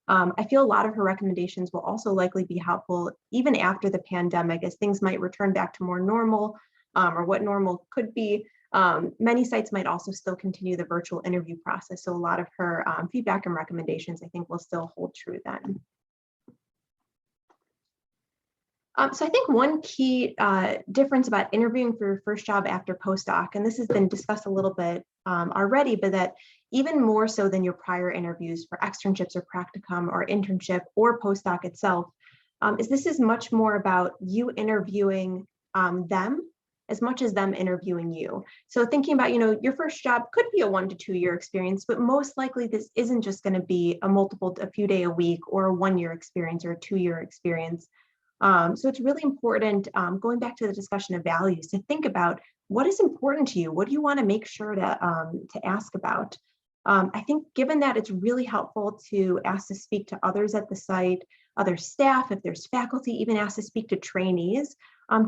I feel a lot of her recommendations will also likely be helpful even after the pandemic, as things might return back to more normal or what normal could be. Many sites might also still continue the virtual interview process. So a lot of her feedback and recommendations, I think, will still hold true then. So I think one key difference about interviewing for your first job after postdoc, and this has been discussed a little bit already, but that even more so than your prior interviews for externships or practicum or internship or postdoc itself, is this is much more about you interviewing them as much as them interviewing you. So thinking about, your first job could be a 1 to 2 year experience, but most likely this isn't just going to be a few day a week or a 1 year experience or a 2 year experience. So it's really important, going back to the discussion of values, to think about what is important to you. What do you want to make sure to ask about? I think given that, it's really helpful to ask to speak to others at the site, other staff, if there's faculty, even ask to speak to trainees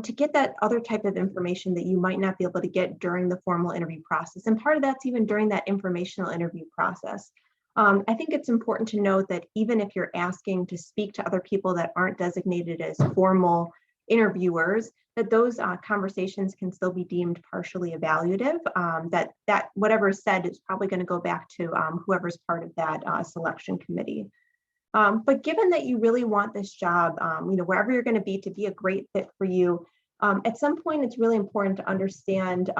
to get that other type of information that you might not be able to get during the formal interview process. And part of that's even during that informational interview process. I think it's important to note that even if you're asking to speak to other people that aren't designated as formal interviewers, that those conversations can still be deemed partially evaluative, that whatever is said is probably going to go back to whoever's part of that selection committee. But given that you really want this job, wherever you're going to be a great fit for you, at some point it's really important to understand,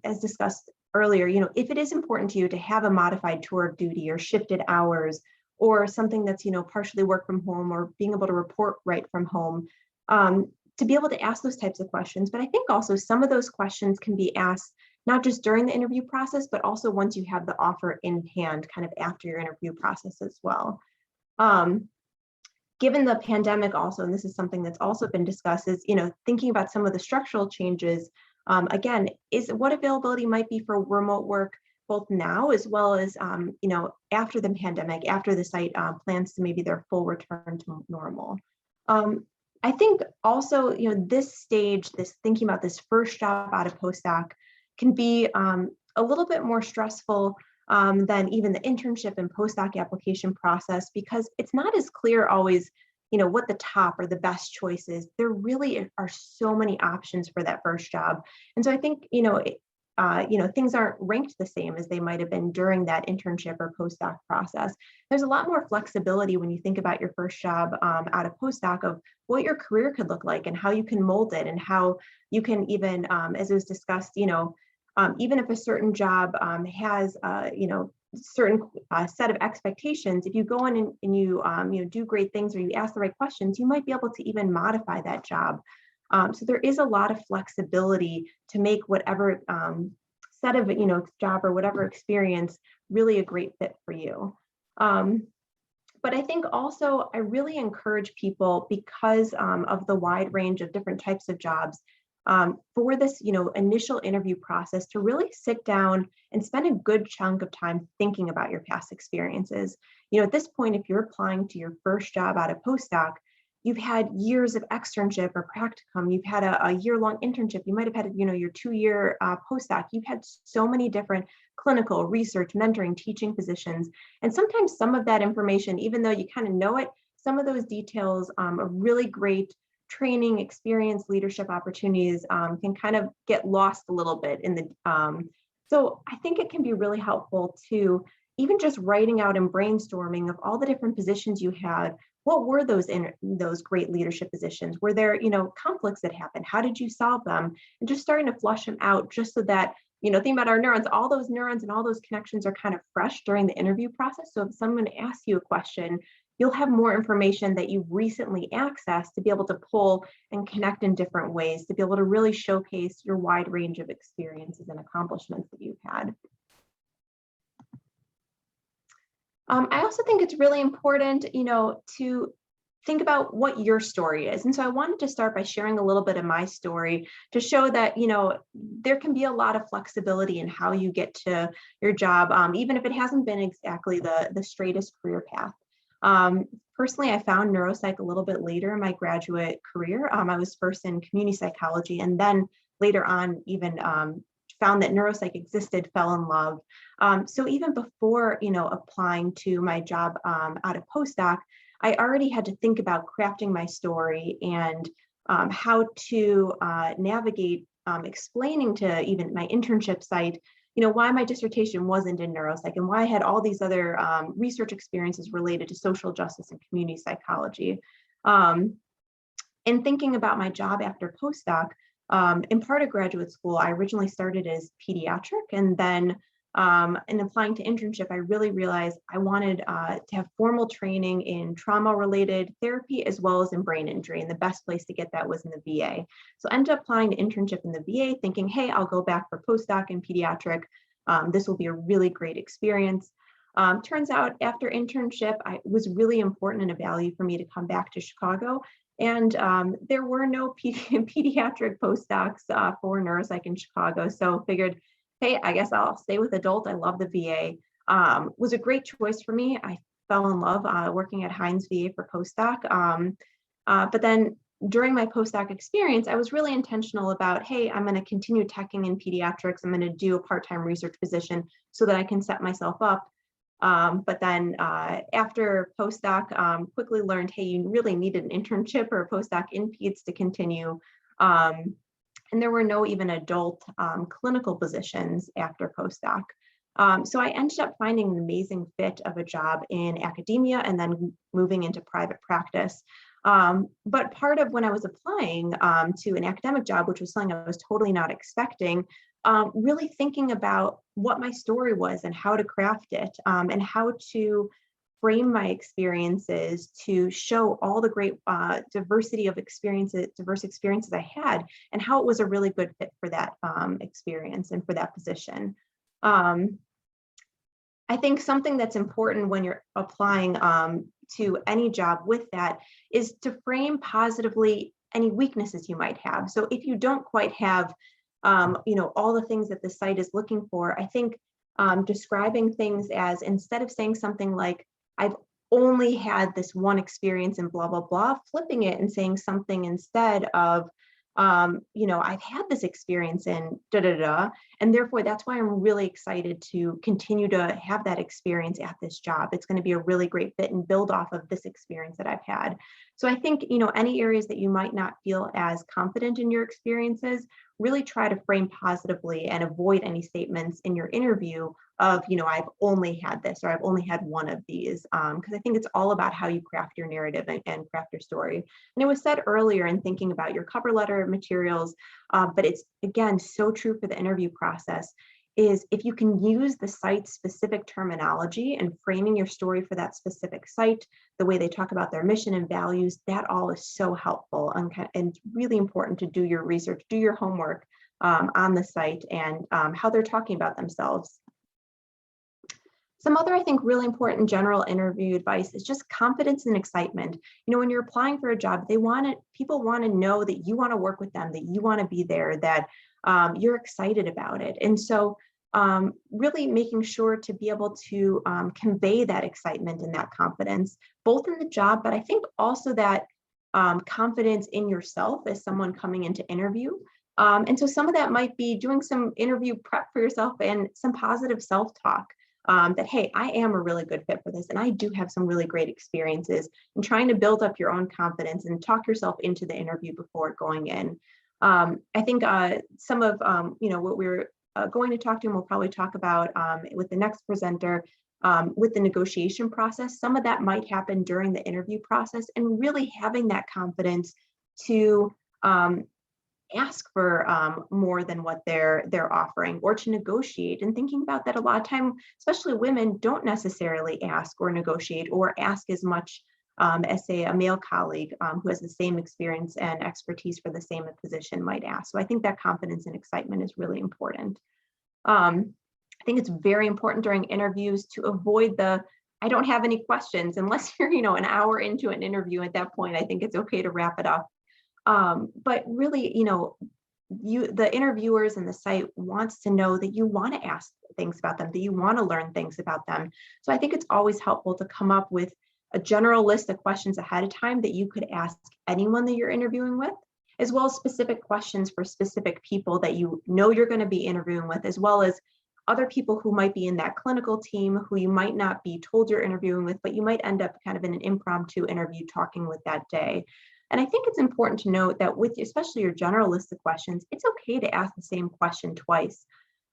as discussed earlier, if it is important to you to have a modified tour of duty or shifted hours or something that's, partially work from home or being able to report right from home, to be able to ask those types of questions. But I think also some of those questions can be asked not just during the interview process, but also once you have the offer in hand, kind of after your interview process as well. Given the pandemic also, and this is something that's also been discussed, is, thinking about some of the structural changes, again, is what availability might be for remote work, both now as well as, after the pandemic, after the site plans to maybe their full return to normal. I think also, this stage, this thinking about this first job out of postdoc can be a little bit more stressful than even the internship and postdoc application process, because it's not as clear always, what the top or the best choice is. There really are so many options for that first job. And so I think, things aren't ranked the same as they might have been during that internship or postdoc process. There's a lot more flexibility when you think about your first job out of postdoc of what your career could look like and how you can mold it and how you can even, as it was discussed, even if a certain job has, certain set of expectations, if you go in and you do great things or you ask the right questions, you might be able to even modify that job. So there is a lot of flexibility to make whatever set of job or whatever experience really a great fit for you. But I think also I really encourage people, because of the wide range of different types of jobs, for this initial interview process, to really sit down and spend a good chunk of time thinking about your past experiences. At this point, if you're applying to your first job out of postdoc, you've had years of externship or practicum, you've had a year-long internship, you might have had your 2-year postdoc, you've had so many different clinical, research, mentoring, teaching positions. And sometimes some of that information, even though you kind of know it, some of those details are really great training, experience, leadership opportunities can kind of get lost a little bit in the, so I think it can be really helpful to even just writing out and brainstorming of all the different positions you had. What were those great leadership positions? Were there, conflicts that happened? How did you solve them? And just starting to flush them out, just so that, think about our neurons, all those neurons and all those connections are kind of fresh during the interview process. So if someone asks you a question, you'll have more information that you've recently accessed to be able to pull and connect in different ways, to be able to really showcase your wide range of experiences and accomplishments that you've had. I also think it's really important, to think about what your story is. And so I wanted to start by sharing a little bit of my story to show that, there can be a lot of flexibility in how you get to your job, even if it hasn't been exactly the straightest career path. Personally, I found neuropsych a little bit later in my graduate career. I was first in community psychology, and then later on even found that neuropsych existed, fell in love. So even before, applying to my job out of postdoc, I already had to think about crafting my story and how to navigate explaining to even my internship site, why my dissertation wasn't in neuropsych and why I had all these other research experiences related to social justice and community psychology. In thinking about my job after postdoc, in part of graduate school, I originally started as pediatric, and then in applying to internship, I really realized I wanted to have formal training in trauma-related therapy as well as in brain injury, and the best place to get that was in the VA. So I ended up applying to internship in the VA, thinking, hey, I'll go back for postdoc in pediatric. This will be a really great experience. Turns out after internship, it was really important and a value for me to come back to Chicago. And there were no pediatric postdocs for neuropsych in Chicago. So figured, hey, I guess I'll stay with adult. I love the VA. Was a great choice for me. I fell in love working at Hines VA for postdoc. But then during my postdoc experience, I was really intentional about, hey, I'm going to continue teching in pediatrics. I'm going to do a part-time research position so that I can set myself up. But then after postdoc, quickly learned, hey, you really needed an internship or a postdoc in peds to continue. And there were no even adult clinical positions after postdoc. So I ended up finding an amazing fit of a job in academia and then moving into private practice. But part of when I was applying to an academic job, which was something I was totally not expecting, really thinking about what my story was and how to craft it and how to frame my experiences to show all the great diversity of experiences, diverse experiences I had, and how it was a really good fit for that experience and for that position. I think something that's important when you're applying to any job with that is to frame positively any weaknesses you might have. So if you don't quite have all the things that the site is looking for, I think describing things as, instead of saying something like, I've only had this one experience in blah, blah, blah, flipping it and saying something instead of, I've had this experience in da, da, da, and therefore that's why I'm really excited to continue to have that experience at this job. It's going to be a really great fit and build off of this experience that I've had. So I think, any areas that you might not feel as confident in your experiences, really try to frame positively and avoid any statements in your interview of, I've only had this or I've only had one of these, because I think it's all about how you craft your narrative and craft your story. And it was said earlier in thinking about your cover letter materials, but it's, again, so true for the interview process, is if you can use the site's specific terminology and framing your story for that specific site, the way they talk about their mission and values, that all is so helpful and it's really important to do your research, do your homework on the site and how they're talking about themselves. Some other, I think, really important general interview advice is just confidence and excitement. When you're applying for a job, people want to know that you want to work with them, that you want to be there, that you're excited about it. And so really making sure to be able to convey that excitement and that confidence, both in the job, but I think also that confidence in yourself as someone coming into interview. And so some of that might be doing some interview prep for yourself and some positive self-talk. That, hey, I am a really good fit for this, and I do have some really great experiences, and trying to build up your own confidence and talk yourself into the interview before going in. I think some of what we're going to talk to, and we'll probably talk about with the next presenter, with the negotiation process, some of that might happen during the interview process, and really having that confidence to ask for more than what they're offering, or to negotiate, and thinking about that a lot of time, especially women don't necessarily ask or negotiate or ask as much as, say, a male colleague who has the same experience and expertise for the same position might ask. So I think that confidence and excitement is really important. I think it's very important during interviews to avoid the I don't have any questions, unless you're, an hour into an interview. At that point, I think it's okay to wrap it up. But really, the interviewers and the site wants to know that you want to ask things about them, that you want to learn things about them. So I think it's always helpful to come up with a general list of questions ahead of time that you could ask anyone that you're interviewing with, as well as specific questions for specific people that you know you're going to be interviewing with, as well as other people who might be in that clinical team who you might not be told you're interviewing with, but you might end up kind of in an impromptu interview talking with that day. And I think it's important to note that with especially your general list of questions, it's okay to ask the same question twice.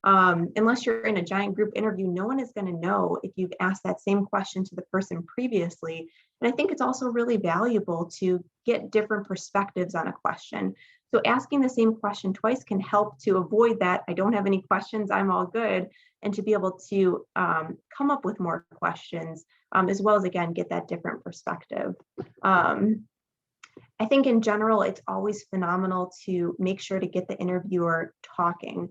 Unless you're in a giant group interview, no one is going to know if you've asked that same question to the person previously. And I think it's also really valuable to get different perspectives on a question. So asking the same question twice can help to avoid that, I don't have any questions, I'm all good, and to be able to come up with more questions, as well as, again, get that different perspective. I think in general, it's always phenomenal to make sure to get the interviewer talking.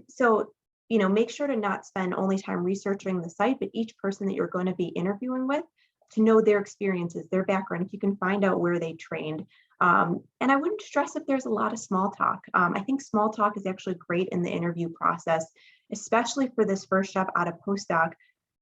So, make sure to not spend only time researching the site, but each person that you're going to be interviewing with, to know their experiences, their background, if you can find out where they trained. And I wouldn't stress if there's a lot of small talk. I think small talk is actually great in the interview process, especially for this first job out of postdoc.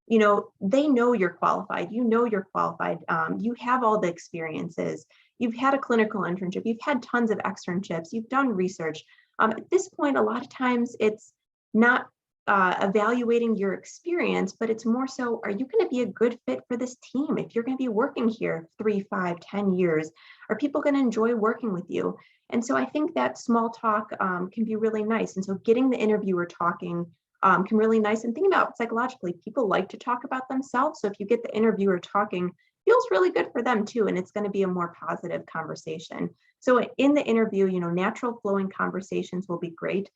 They know you're qualified. You're qualified. You have all the experiences. You've had a clinical internship. You've had tons of externships. You've done research. At this point, a lot of times it's not evaluating your experience, but it's more so, are you going to be a good fit for this team? If you're going to be working here 3, 5, 10 years, are people going to enjoy working with you? And so I think that small talk can be really nice. And so getting the interviewer talking can really nice. And think about psychologically, people like to talk about themselves. So if you get the interviewer talking, feels really good for them too. And it's going to be a more positive conversation. So in the interview, natural flowing conversations will be great.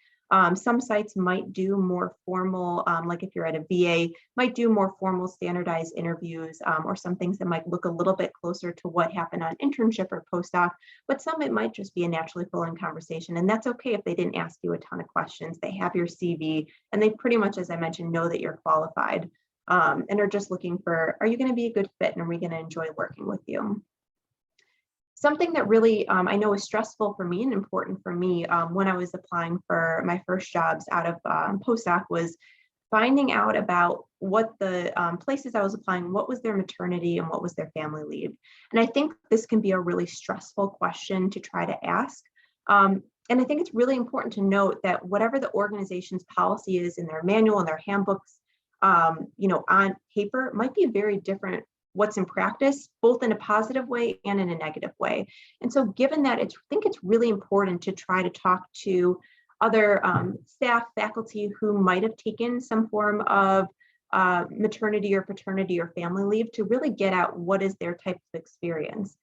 Some sites might do more formal, like if you're at a VA, might do more formal standardized interviews, or some things that might look a little bit closer to what happened on internship or postdoc, but some it might just be a naturally flowing conversation. And that's okay if they didn't ask you a ton of questions. They have your CV and they pretty much, as I mentioned, know that you're qualified, and are just looking for, are you going to be a good fit and are we going to enjoy working with you? Something that really I know is stressful for me and important for me when I was applying for my first jobs out of postdoc was finding out about what the places I was applying, what was their maternity and what was their family leave. And I think this can be a really stressful question to try to ask. And I think it's really important to note that whatever the organization's policy is in their manual and their handbooks, on paper might be very different what's in practice, both in a positive way and in a negative way. And so given that, I think it's really important to try to talk to other staff, faculty who might have taken some form of maternity or paternity or family leave to really get at what is their type of experience.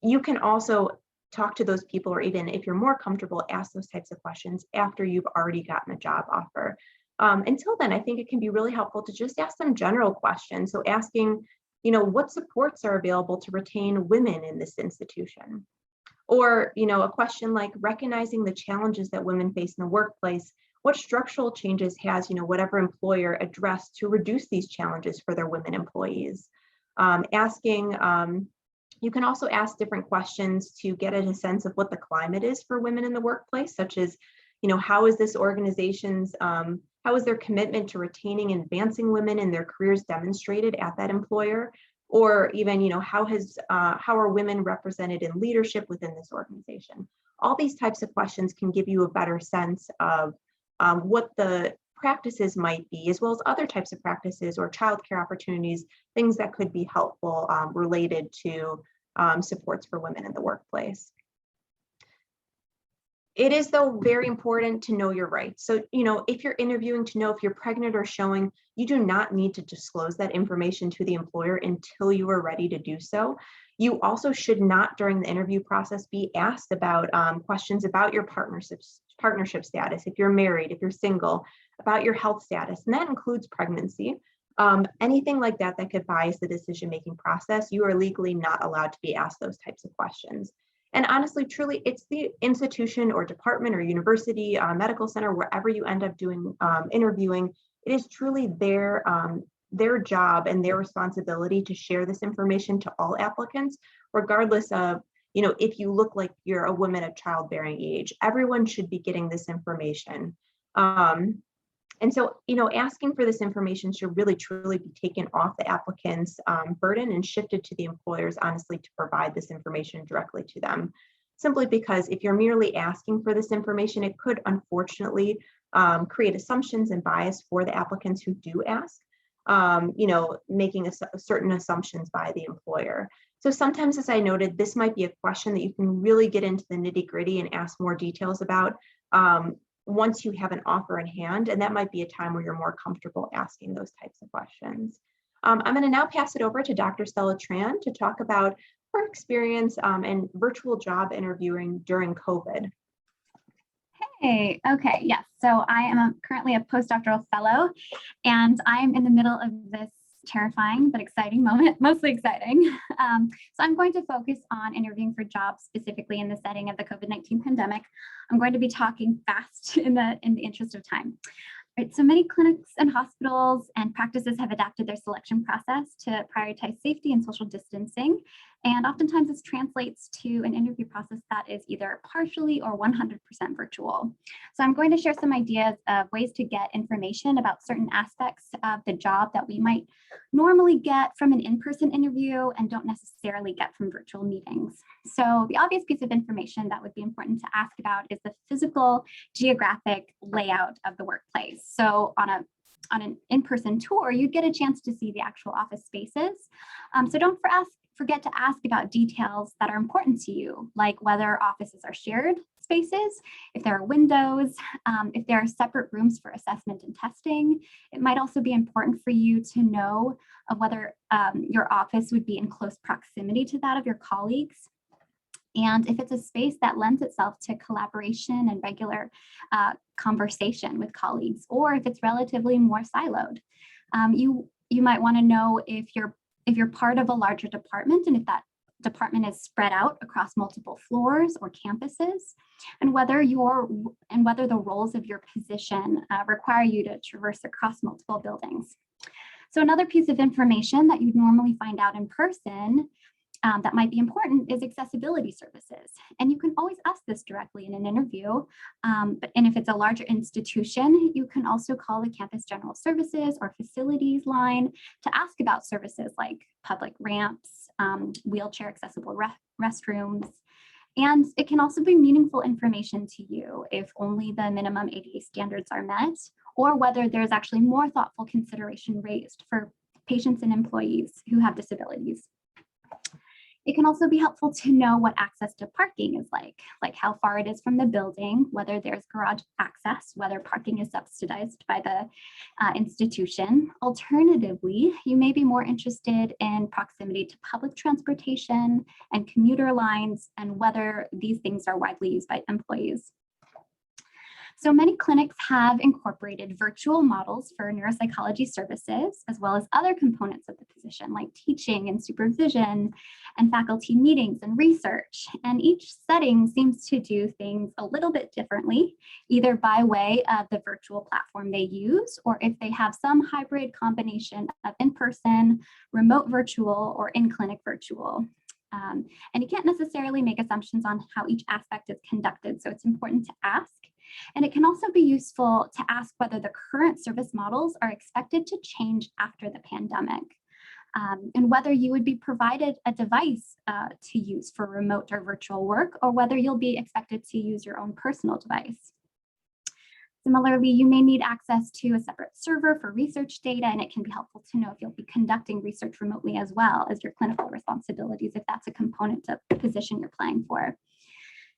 You can also talk to those people, or even if you're more comfortable, ask those types of questions after you've already gotten a job offer. Until then, I think it can be really helpful to just ask some general questions. So asking, what supports are available to retain women in this institution? Or, a question like recognizing the challenges that women face in the workplace, what structural changes has, whatever employer addressed to reduce these challenges for their women employees? You can also ask different questions to get at a sense of what the climate is for women in the workplace, such as, how is this organization's how is their commitment to retaining and advancing women in their careers demonstrated at that employer? Or even, how are women represented in leadership within this organization? All these types of questions can give you a better sense of what the practices might be, as well as other types of practices or childcare opportunities, things that could be helpful related to supports for women in the workplace. It is, though, very important to know your rights. So, if you're interviewing to know if you're pregnant or showing, you do not need to disclose that information to the employer until you are ready to do so. You also should not, during the interview process, be asked about questions about your partnership status, if you're married, if you're single, about your health status, and that includes pregnancy. Anything like that that could bias the decision-making process, you are legally not allowed to be asked those types of questions. And honestly, truly, it's the institution or department or university, medical center, wherever you end up doing interviewing, it is truly their their job and their responsibility to share this information to all applicants, regardless of, if you look like you're a woman of childbearing age. Everyone should be getting this information. And so, asking for this information should really truly be taken off the applicant's burden and shifted to the employers, honestly, to provide this information directly to them. Simply because if you're merely asking for this information, it could unfortunately create assumptions and bias for the applicants who do ask, making certain assumptions by the employer. So sometimes, as I noted, this might be a question that you can really get into the nitty-gritty and ask more details about once you have an offer in hand, and that might be a time where you're more comfortable asking those types of questions. I'm going to now pass it over to Dr. Stella Tran to talk about her experience in virtual job interviewing during COVID. Hey, okay, yes. So I am currently a postdoctoral fellow, and I'm in the middle of this terrifying but exciting moment, mostly exciting. So I'm going to focus on interviewing for jobs specifically in the setting of the COVID-19 pandemic. I'm going to be talking fast in the interest of time. Right, so many clinics and hospitals and practices have adapted their selection process to prioritize safety and social distancing. And oftentimes this translates to an interview process that is either partially or 100% virtual. So I'm going to share some ideas of ways to get information about certain aspects of the job that we might normally get from an in-person interview and don't necessarily get from virtual meetings. So the obvious piece of information that would be important to ask about is the physical geographic layout of the workplace. So on an in-person tour, you get a chance to see the actual office spaces. So don't forget to ask about details that are important to you, like whether offices are shared spaces, if there are windows, if there are separate rooms for assessment and testing. It might also be important for you to know whether your office would be in close proximity to that of your colleagues. And if it's a space that lends itself to collaboration and regular conversation with colleagues, or if it's relatively more siloed. You might want to know if you're part of a larger department and if that department is spread out across multiple floors or campuses, and whether the roles of your position require you to traverse across multiple buildings. So another piece of information that you'd normally find out in person that might be important is accessibility services. And you can always ask this directly in an interview. And if it's a larger institution, you can also call the campus general services or facilities line to ask about services like public ramps, wheelchair accessible restrooms. And it can also be meaningful information to you if only the minimum ADA standards are met, or whether there's actually more thoughtful consideration raised for patients and employees who have disabilities. It can also be helpful to know what access to parking is like how far it is from the building, whether there's garage access, whether parking is subsidized by the institution. Alternatively, you may be more interested in proximity to public transportation and commuter lines and whether these things are widely used by employees. So many clinics have incorporated virtual models for neuropsychology services, as well as other components of the position like teaching and supervision and faculty meetings and research. And each setting seems to do things a little bit differently, either by way of the virtual platform they use, or if they have some hybrid combination of in-person, remote virtual, or in-clinic virtual. And you can't necessarily make assumptions on how each aspect is conducted, so it's important to ask. And it can also be useful to ask whether the current service models are expected to change after the pandemic, and whether you would be provided a device to use for remote or virtual work, or whether you'll be expected to use your own personal device. Similarly, you may need access to a separate server for research data, and it can be helpful to know if you'll be conducting research remotely as well as your clinical responsibilities, if that's a component of the position you're applying for.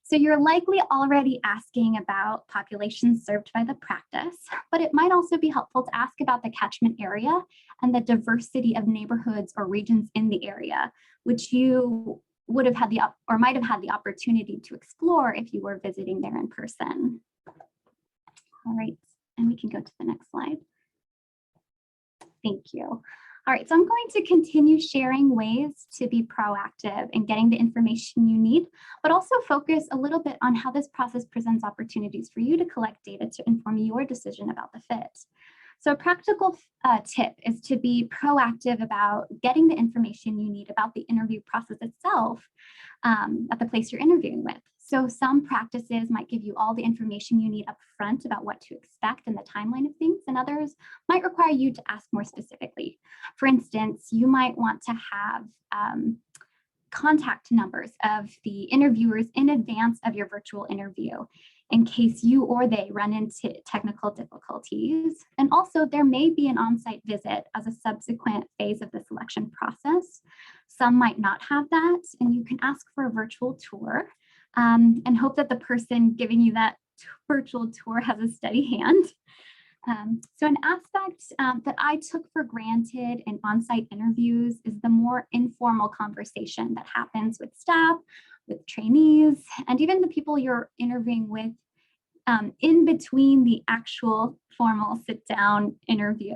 So you're likely already asking about populations served by the practice, but it might also be helpful to ask about the catchment area and the diversity of neighborhoods or regions in the area, which you would have had or might have had the opportunity to explore if you were visiting there in person. All right, and we can go to the next slide. Thank you. All right, so I'm going to continue sharing ways to be proactive in getting the information you need, but also focus a little bit on how this process presents opportunities for you to collect data to inform your decision about the fit. So a practical tip is to be proactive about getting the information you need about the interview process itself at the place you're interviewing with. So some practices might give you all the information you need up front about what to expect and the timeline of things, and others might require you to ask more specifically. For instance, you might want to have contact numbers of the interviewers in advance of your virtual interview in case you or they run into technical difficulties. And also there may be an on-site visit as a subsequent phase of the selection process. Some might not have that, and you can ask for a virtual tour and hope that the person giving you that virtual tour has a steady hand. So an aspect that I took for granted in on-site interviews is the more informal conversation that happens with staff, with trainees, and even the people you're interviewing with in between the actual formal sit-down interview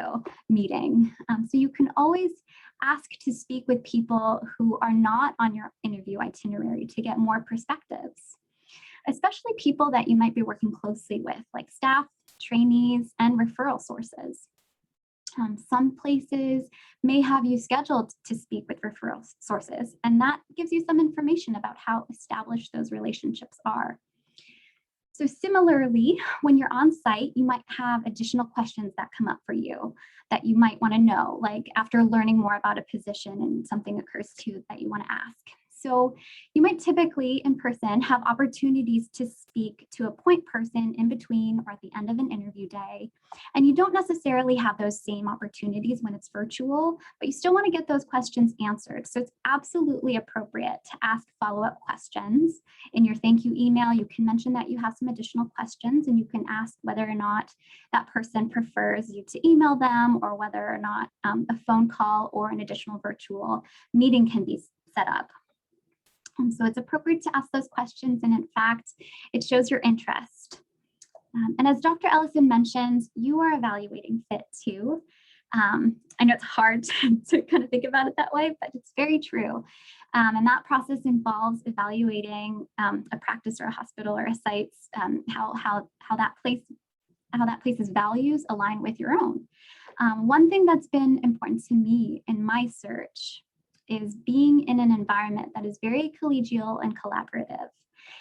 meeting. So you can always ask to speak with people who are not on your interview itinerary to get more perspectives, especially people that you might be working closely with, like staff, trainees, and referral sources. Some places may have you scheduled to speak with referral sources, and that gives you some information about how established those relationships are. So similarly, when you're on site, you might have additional questions that come up for you that you might want to know, like after learning more about a position and something occurs to you that you want to ask. So you might typically in person have opportunities to speak to a point person in between or at the end of an interview day. And you don't necessarily have those same opportunities when it's virtual, but you still want to get those questions answered. So it's absolutely appropriate to ask follow-up questions. In your thank you email, you can mention that you have some additional questions, and you can ask whether or not that person prefers you to email them, or whether or not a phone call or an additional virtual meeting can be set up. So it's appropriate to ask those questions, and in fact, it shows your interest. And as Dr. Ellison mentioned, you are evaluating fit too. I know it's hard to kind of think about it that way, but it's very true. And that process involves evaluating a practice or a hospital or a site's how that place's values align with your own. One thing that's been important to me in my search is being in an environment that is very collegial and collaborative.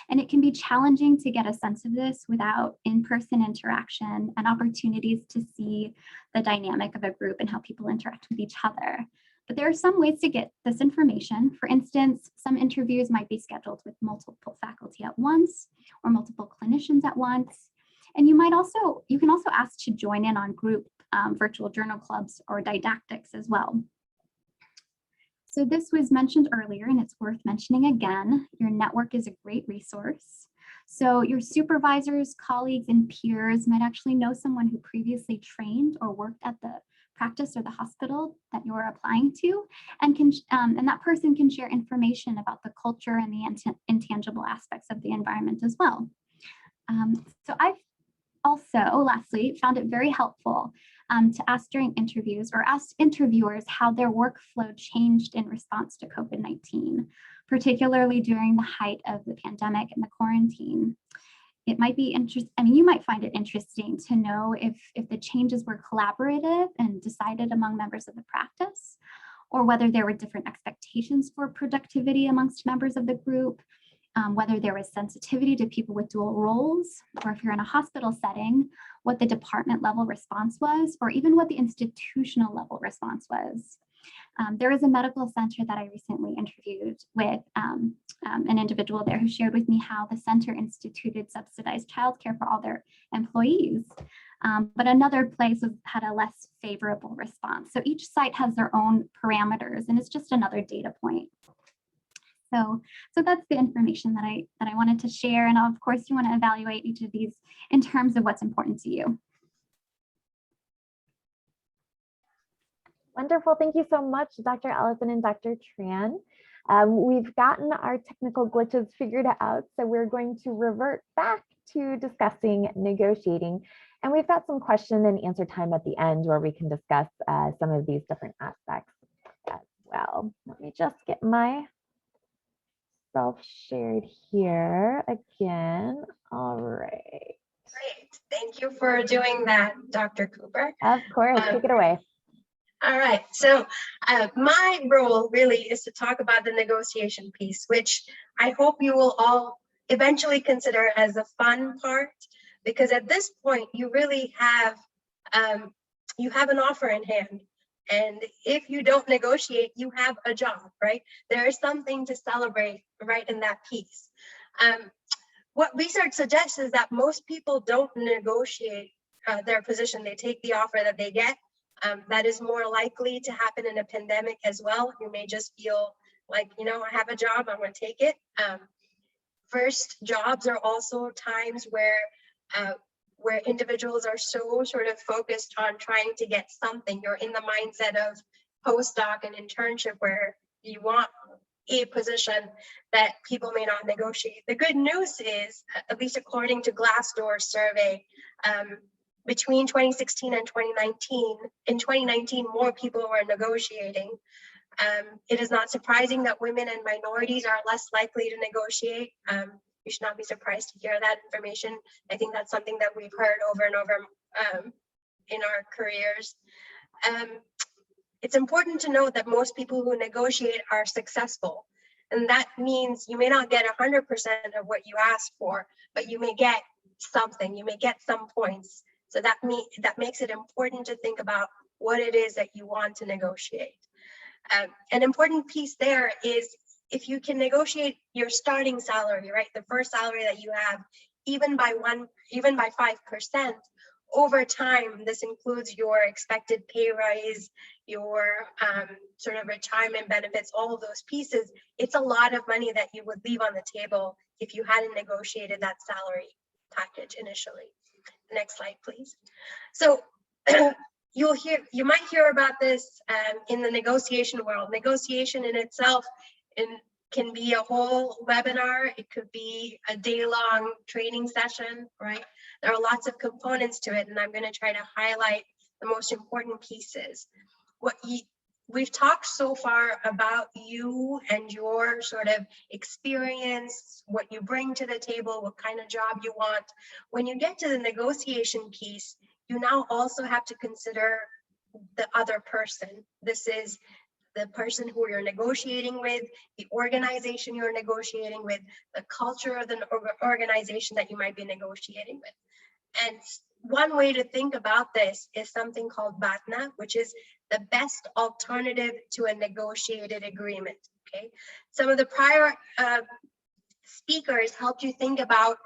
And it can be challenging to get a sense of this without in-person interaction and opportunities to see the dynamic of a group and how people interact with each other. But there are some ways to get this information. For instance, some interviews might be scheduled with multiple faculty at once or multiple clinicians at once. And you can also ask to join in on group virtual journal clubs or didactics as well. So this was mentioned earlier, and it's worth mentioning again. Your network is a great resource. So your supervisors, colleagues, and peers might actually know someone who previously trained or worked at the practice or the hospital that you're applying to, and that person can share information about the culture and the intangible aspects of the environment as well. So I've also, lastly, found it very helpful to ask during interviews or ask interviewers how their workflow changed in response to COVID-19, particularly during the height of the pandemic and the quarantine. It might be interesting, you might find it interesting to know if the changes were collaborative and decided among members of the practice, or whether there were different expectations for productivity amongst members of the group, whether there was sensitivity to people with dual roles, or if you're in a hospital setting, what the department level response was, or even what the institutional level response was. There is a medical center that I recently interviewed with an individual there who shared with me how the center instituted subsidized childcare for all their employees, but another place had a less favorable response. So each site has their own parameters, and it's just another data point. So that's the information that I wanted to share. And of course, you want to evaluate each of these in terms of what's important to you. Wonderful. Thank you so much, Dr. Ellison and Dr. Tran. We've gotten our technical glitches figured out, so we're going to revert back to discussing negotiating. And we've got some question and answer time at the end where we can discuss some of these different aspects as well. Let me just get my self-shared here again. All right. Great. Thank you for doing that, Dr. Cooper. Of course, take it away. All right. So my role really is to talk about the negotiation piece, which I hope you will all eventually consider as a fun part, because at this point you really have an offer in hand. And if you don't negotiate, you have a job, right? There is something to celebrate right in that piece. What research suggests is that most people don't negotiate their position. They take the offer that they get. That is more likely to happen in a pandemic as well. You may just feel like, I have a job, I'm going to take it. First jobs are also times where individuals are so sort of focused on trying to get something. You're in the mindset of postdoc and internship where you want a position that people may not negotiate. The good news is, at least according to Glassdoor's survey, between 2016 and 2019, in 2019, more people were negotiating. It is not surprising that women and minorities are less likely to negotiate. You should not be surprised to hear that information. I think that's something that we've heard over and over in our careers. It's important to note that most people who negotiate are successful. And that means you may not get 100% of what you ask for, but you may get something, you may get some points. So that makes it important to think about what it is that you want to negotiate. An important piece there is if you can negotiate your starting salary, right? The first salary that you have, even by 5%, over time, this includes your expected pay rise, your sort of retirement benefits, all of those pieces. It's a lot of money that you would leave on the table if you hadn't negotiated that salary package initially. Next slide, please. So you might hear about this in the negotiation world. Negotiation in itself can be a whole webinar. It could be a day-long training session, right? There are lots of components to it, and I'm going to try to highlight the most important pieces. We've talked so far about you and your sort of experience, what you bring to the table, what kind of job you want. When you get to the negotiation piece, you now also have to consider the other person. This is the person who you're negotiating with, the organization you're negotiating with, the culture of the organization that you might be negotiating with. And one way to think about this is something called BATNA, which is the best alternative to a negotiated agreement. Okay, some of the prior speakers helped you think about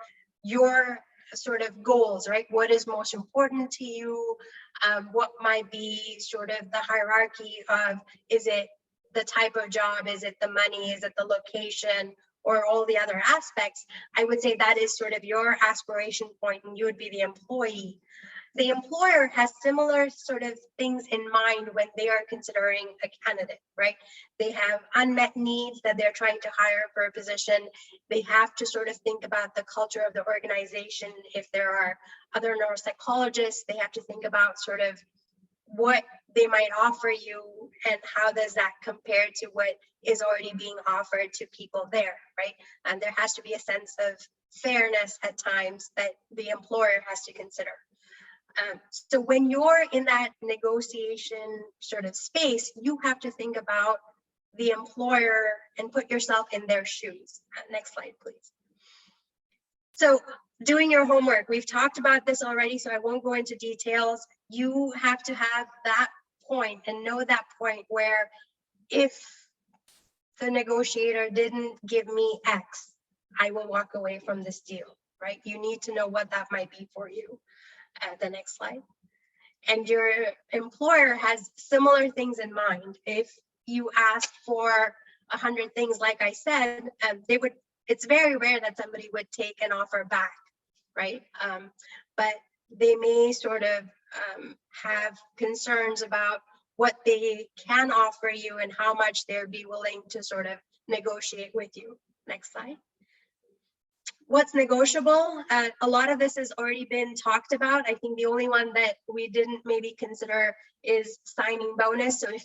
your sort of goals, right? What is most important to you? What might be sort of the hierarchy of, is it the type of job? Is it the money? Is it the location? Or all the other aspects? I would say that is sort of your aspiration point, and you would be the employee. The employer has similar sort of things in mind when they are considering a candidate, right? They have unmet needs that they're trying to hire for a position. They have to sort of think about the culture of the organization. If there are other neuropsychologists, they have to think about sort of what they might offer you and how does that compare to what is already being offered to people there, right? And there has to be a sense of fairness at times that the employer has to consider. So when you're in that negotiation sort of space, you have to think about the employer and put yourself in their shoes. Next slide, please. So doing your homework, we've talked about this already, so I won't go into details. You have to have that point and know that point where if the negotiator didn't give me X, I will walk away from this deal, right? You need to know what that might be for you. The next slide. And your employer has similar things in mind. If you ask for 100 things, like I said, it's very rare that somebody would take an offer back, right? But they may sort of have concerns about what they can offer you and how much they'll be willing to sort of negotiate with you. Next slide. What's negotiable? A lot of this has already been talked about. I think the only one that we didn't maybe consider is signing bonus. So if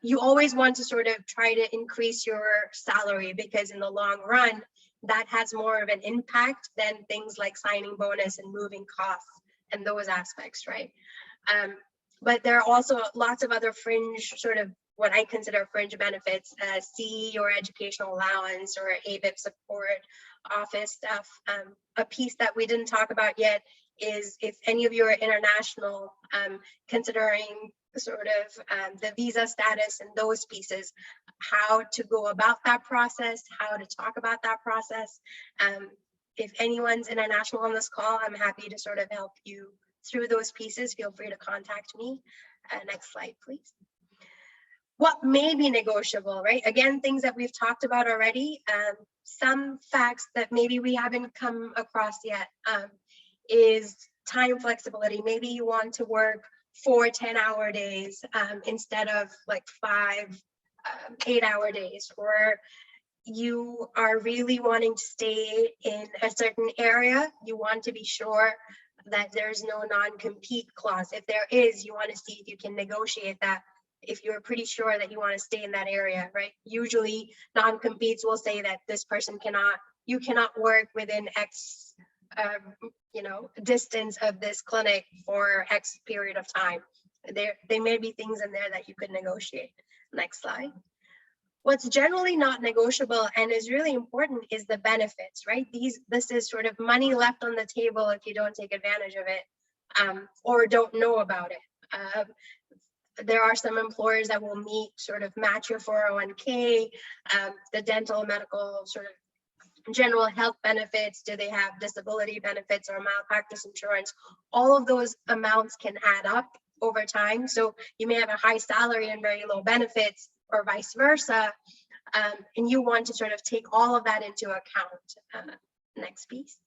you always want to sort of try to increase your salary, because in the long run, that has more of an impact than things like signing bonus and moving costs and those aspects, right? But there are also lots of other fringe, sort of what I consider fringe benefits, CE or educational allowance or ABIP support, office stuff. A piece that we didn't talk about yet is if any of you are international, considering sort of the visa status and those pieces, how to go about that process, how to talk about that process. If anyone's international on this call, I'm happy to sort of help you through those pieces. Feel free to contact me. Next slide, please. What may be negotiable, right? Again, things that we've talked about already. Some facts that maybe we haven't come across yet is time flexibility. Maybe you want to work 4 10-hour days instead of like 5 8-hour days, or you are really wanting to stay in a certain area. You want to be sure that there's no non-compete clause. If there is, you want to see if you can negotiate that. If you're pretty sure that you want to stay in that area, right? Usually non-competes will say that this person you cannot work within X, distance of this clinic for X period of time. There may be things in there that you could negotiate. Next slide. What's generally not negotiable and is really important is the benefits, right? This is sort of money left on the table if you don't take advantage of it or don't know about it. There are some employers that will match your 401k, the dental, medical, sort of general health benefits. Do they have disability benefits or malpractice insurance? All of those amounts can add up over time. So you may have a high salary and very low benefits, or vice versa, and you want to sort of take all of that into account. Next piece.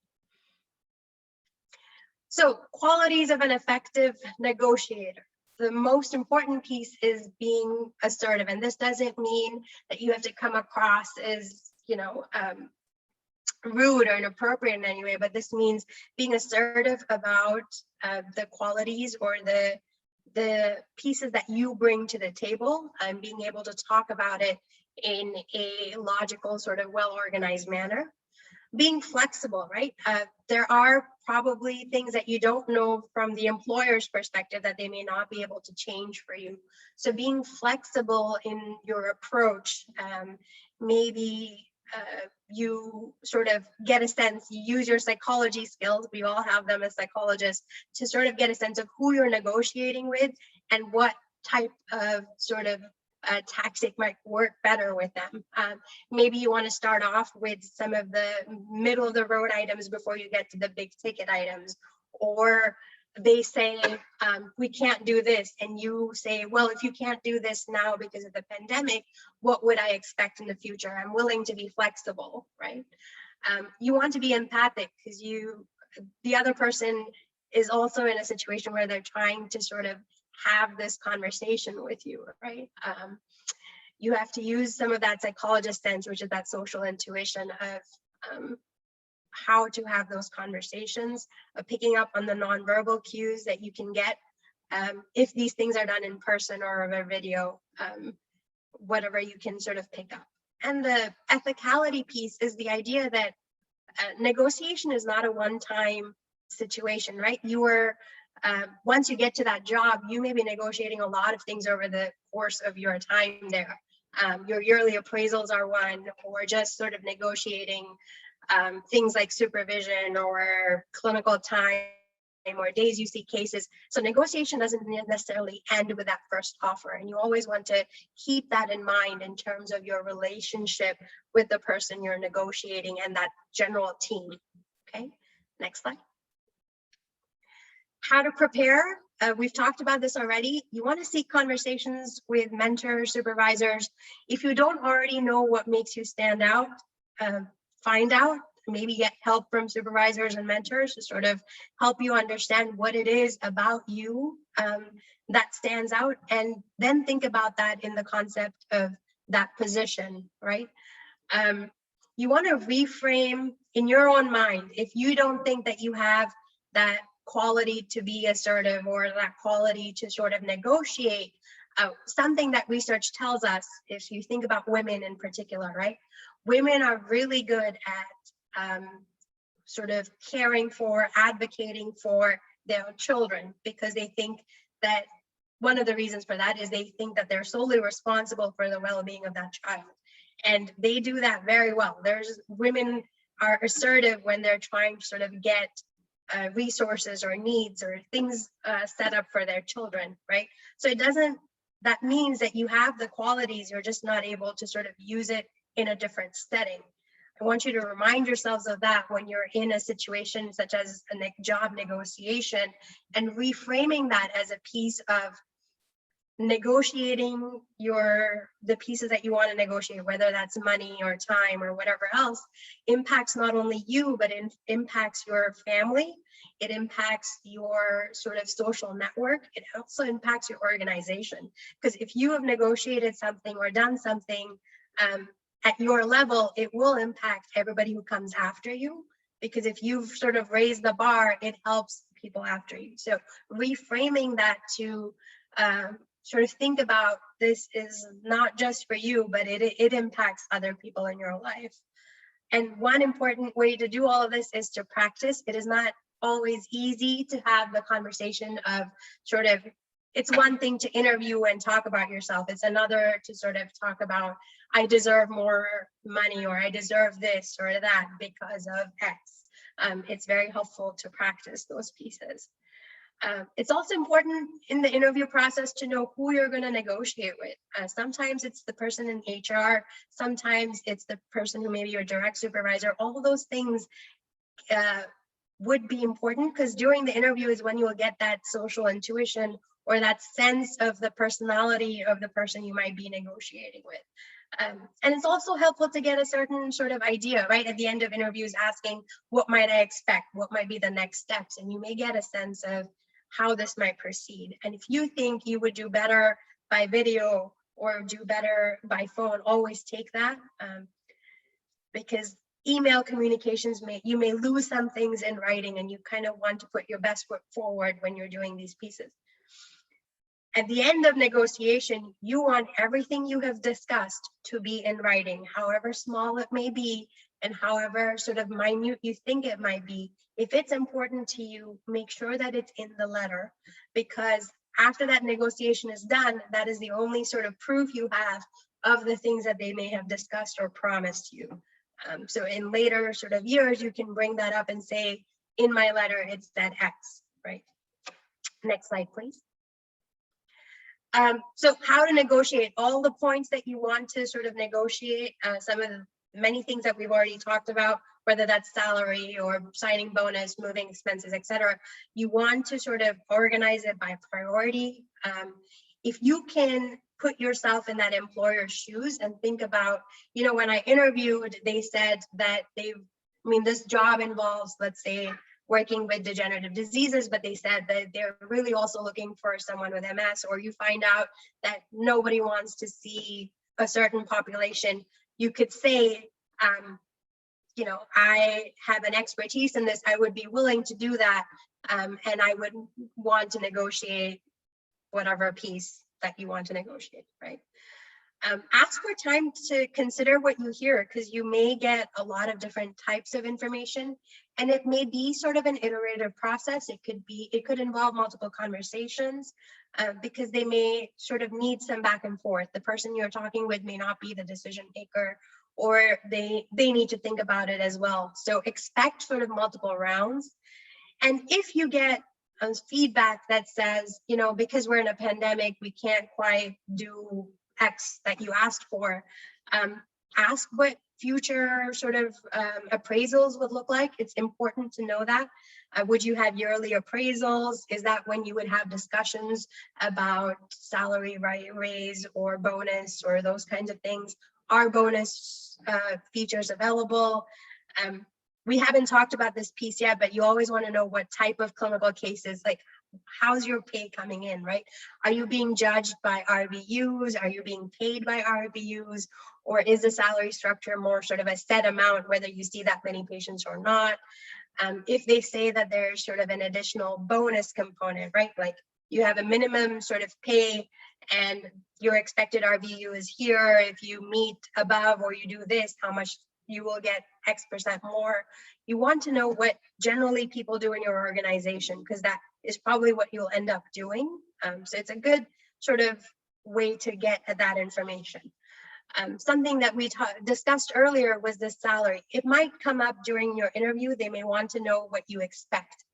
So qualities of an effective negotiator. The most important piece is being assertive, and this doesn't mean that you have to come across as, rude or inappropriate in any way, but this means being assertive about the qualities or the pieces that you bring to the table and being able to talk about it in a logical, sort of well-organized manner. Being flexible, right? There are probably things that you don't know from the employer's perspective that they may not be able to change for you. So being flexible in your approach, maybe you sort of get a sense, you use your psychology skills, we all have them as psychologists, to sort of get a sense of who you're negotiating with and what type of sort of tactic might work better with them. Maybe you want to start off with some of the middle of the road items before you get to the big ticket items, or they say, we can't do this. And you say, well, if you can't do this now because of the pandemic, what would I expect in the future? I'm willing to be flexible, right? You want to be empathic because the other person is also in a situation where they're trying to sort of have this conversation with you, right? You have to use some of that psychologist sense, which is that social intuition of how to have those conversations, picking up on the nonverbal cues that you can get if these things are done in person or over video, whatever you can sort of pick up. And the ethicality piece is the idea that negotiation is not a one-time situation, right? Once you get to that job, you may be negotiating a lot of things over the course of your time there. Your yearly appraisals are one, or just sort of negotiating things like supervision or clinical time or days you see cases. So negotiation doesn't necessarily end with that first offer. And you always want to keep that in mind in terms of your relationship with the person you're negotiating and that general team. Okay, next slide. How to prepare. We've talked about this already. You want to seek conversations with mentors, supervisors. If you don't already know what makes you stand out, find out, maybe get help from supervisors and mentors to sort of help you understand what it is about you that stands out, and then think about that in the concept of that position, right? You want to reframe in your own mind. If you don't think that you have that quality to be assertive or that quality to sort of negotiate, something that research tells us, if you think about women in particular, right? Women are really good at sort of caring for, advocating for their children, because they think that one of the reasons for that is they think that they're solely responsible for the well-being of that child. And they do that very well. There's women are assertive when they're trying to sort of get resources or needs or things set up for their children, right? So that means that you have the qualities, you're just not able to sort of use it in a different setting. I want you to remind yourselves of that when you're in a situation such as a job negotiation, and reframing that as a piece of negotiating the pieces that you want to negotiate, whether that's money or time or whatever else, impacts not only you, but it impacts your family. It impacts your sort of social network. It also impacts your organization. Because if you have negotiated something or done something at your level, it will impact everybody who comes after you. Because if you've sort of raised the bar, it helps people after you. So reframing that to sort of think about, this is not just for you, but it impacts other people in your life. And one important way to do all of this is to practice. It is not always easy to have the conversation of sort of, it's one thing to interview and talk about yourself. It's another to sort of talk about, I deserve more money, or I deserve this or that because of X. It's very helpful to practice those pieces. It's also important in the interview process to know who you're going to negotiate with. Sometimes it's the person in HR, sometimes it's the person who may be your direct supervisor. All of those things would be important, because during the interview is when you will get that social intuition or that sense of the personality of the person you might be negotiating with. And it's also helpful to get a certain sort of idea, right? At the end of interviews, asking, what might I expect? What might be the next steps? And you may get a sense of how this might proceed. And if you think you would do better by video or do better by phone, always take that, because email communications, you may lose some things in writing, and you kind of want to put your best foot forward when you're doing these pieces. At the end of negotiation, you want everything you have discussed to be in writing, however small it may be, and however sort of minute you think it might be. If it's important to you, make sure that it's in the letter, because after that negotiation is done, that is the only sort of proof you have of the things that they may have discussed or promised you. So in later sort of years, you can bring that up and say, in my letter, it said X, right? Next slide, please. So how to negotiate all the points that you want to sort of negotiate, some of the many things that we've already talked about, whether that's salary or signing bonus, moving expenses, etc. You want to sort of organize it by priority. If you can put yourself in that employer's shoes and think about, you know, when I interviewed, they said that this job involves, let's say, working with degenerative diseases, but they said that they're really also looking for someone with MS, or you find out that nobody wants to see a certain population. You could say, you know, I have an expertise in this, I would be willing to do that, and I would want to negotiate whatever piece that you want to negotiate, right? Ask for time to consider what you hear, because you may get a lot of different types of information, and it may be sort of an iterative process. It could involve multiple conversations, because they may sort of need some back and forth. The person you're talking with may not be the decision maker, or they need to think about it as well. So expect sort of multiple rounds. And if you get feedback that says, you know, because we're in a pandemic, we can't quite do X that you asked for, ask what future sort of appraisals would look like. It's important to know that. Would you have yearly appraisals? Is that when you would have discussions about salary raise or bonus or those kinds of things? Are bonus features available? We haven't talked about this piece yet, but you always want to know what type of clinical cases, like how's your pay coming in, right? Are you being judged by RVUs? Are you being paid by RVUs? Or is the salary structure more sort of a set amount, whether you see that many patients or not? If they say that there's sort of an additional bonus component, right? Like you have a minimum sort of pay and your expected RVU is here. If you meet above or you do this, how much you will get X% more. You want to know what generally people do in your organization, because that is probably what you'll end up doing. So it's a good sort of way to get at that information. Something that we discussed earlier was the salary. It might come up during your interview. They may want to know what you expect.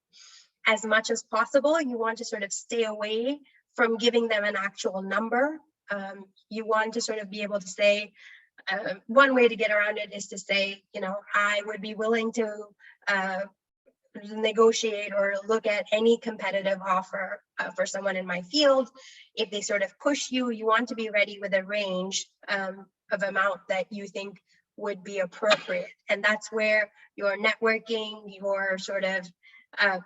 As much as possible, you want to sort of stay away from giving them an actual number. You want to sort of be able to say, one way to get around it is to say, you know, I would be willing to negotiate or look at any competitive offer for someone in my field. If they sort of push you, you want to be ready with a range of amount that you think would be appropriate. And that's where your networking, your sort of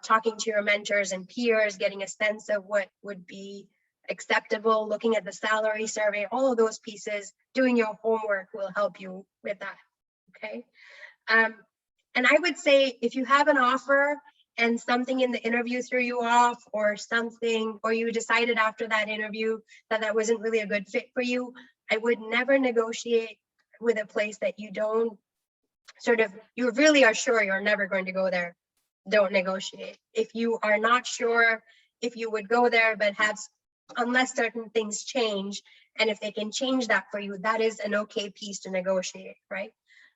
talking to your mentors and peers, getting a sense of what would be acceptable, looking at the salary survey, all of those pieces, doing your homework will help you with that, okay? And I would say if you have an offer and something in the interview threw you off or something, or you decided after that interview that that wasn't really a good fit for you, I would never negotiate with a place that you don't sort of, you really are sure you're never going to go there. Don't negotiate. If you are not sure if you would go there, but have, unless certain things change, and if they can change that for you, that is an okay piece to negotiate, right?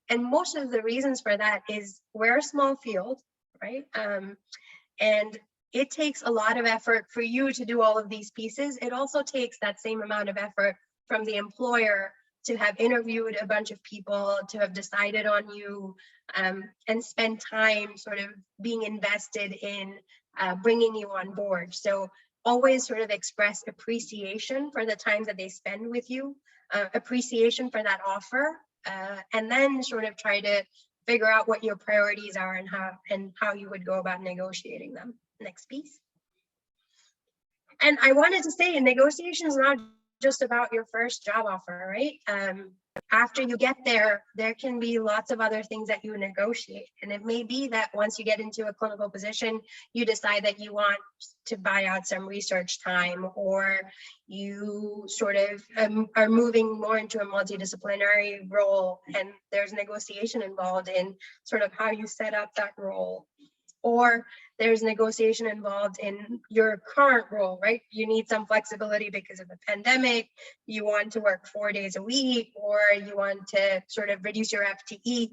And most of the reasons for that is we're a small field, right? And it takes a lot of effort for you to do all of these pieces. It also takes that same amount of effort from the employer to have interviewed a bunch of people, to have decided on you, and spend time sort of being invested in bringing you on board. So always sort of express appreciation for the time that they spend with you, appreciation for that offer, and then sort of try to figure out what your priorities are and how you would go about negotiating them. Next piece. And I wanted to say, negotiation is not just about your first job offer, right? After you get there, there can be lots of other things that you negotiate. And it may be that once you get into a clinical position, you decide that you want to buy out some research time, or you sort of are moving more into a multidisciplinary role, and there's negotiation involved in sort of how you set up that role. Or there's negotiation involved in your current role, right? You need some flexibility because of the pandemic. You want to work 4 days a week, or you want to sort of reduce your FTE.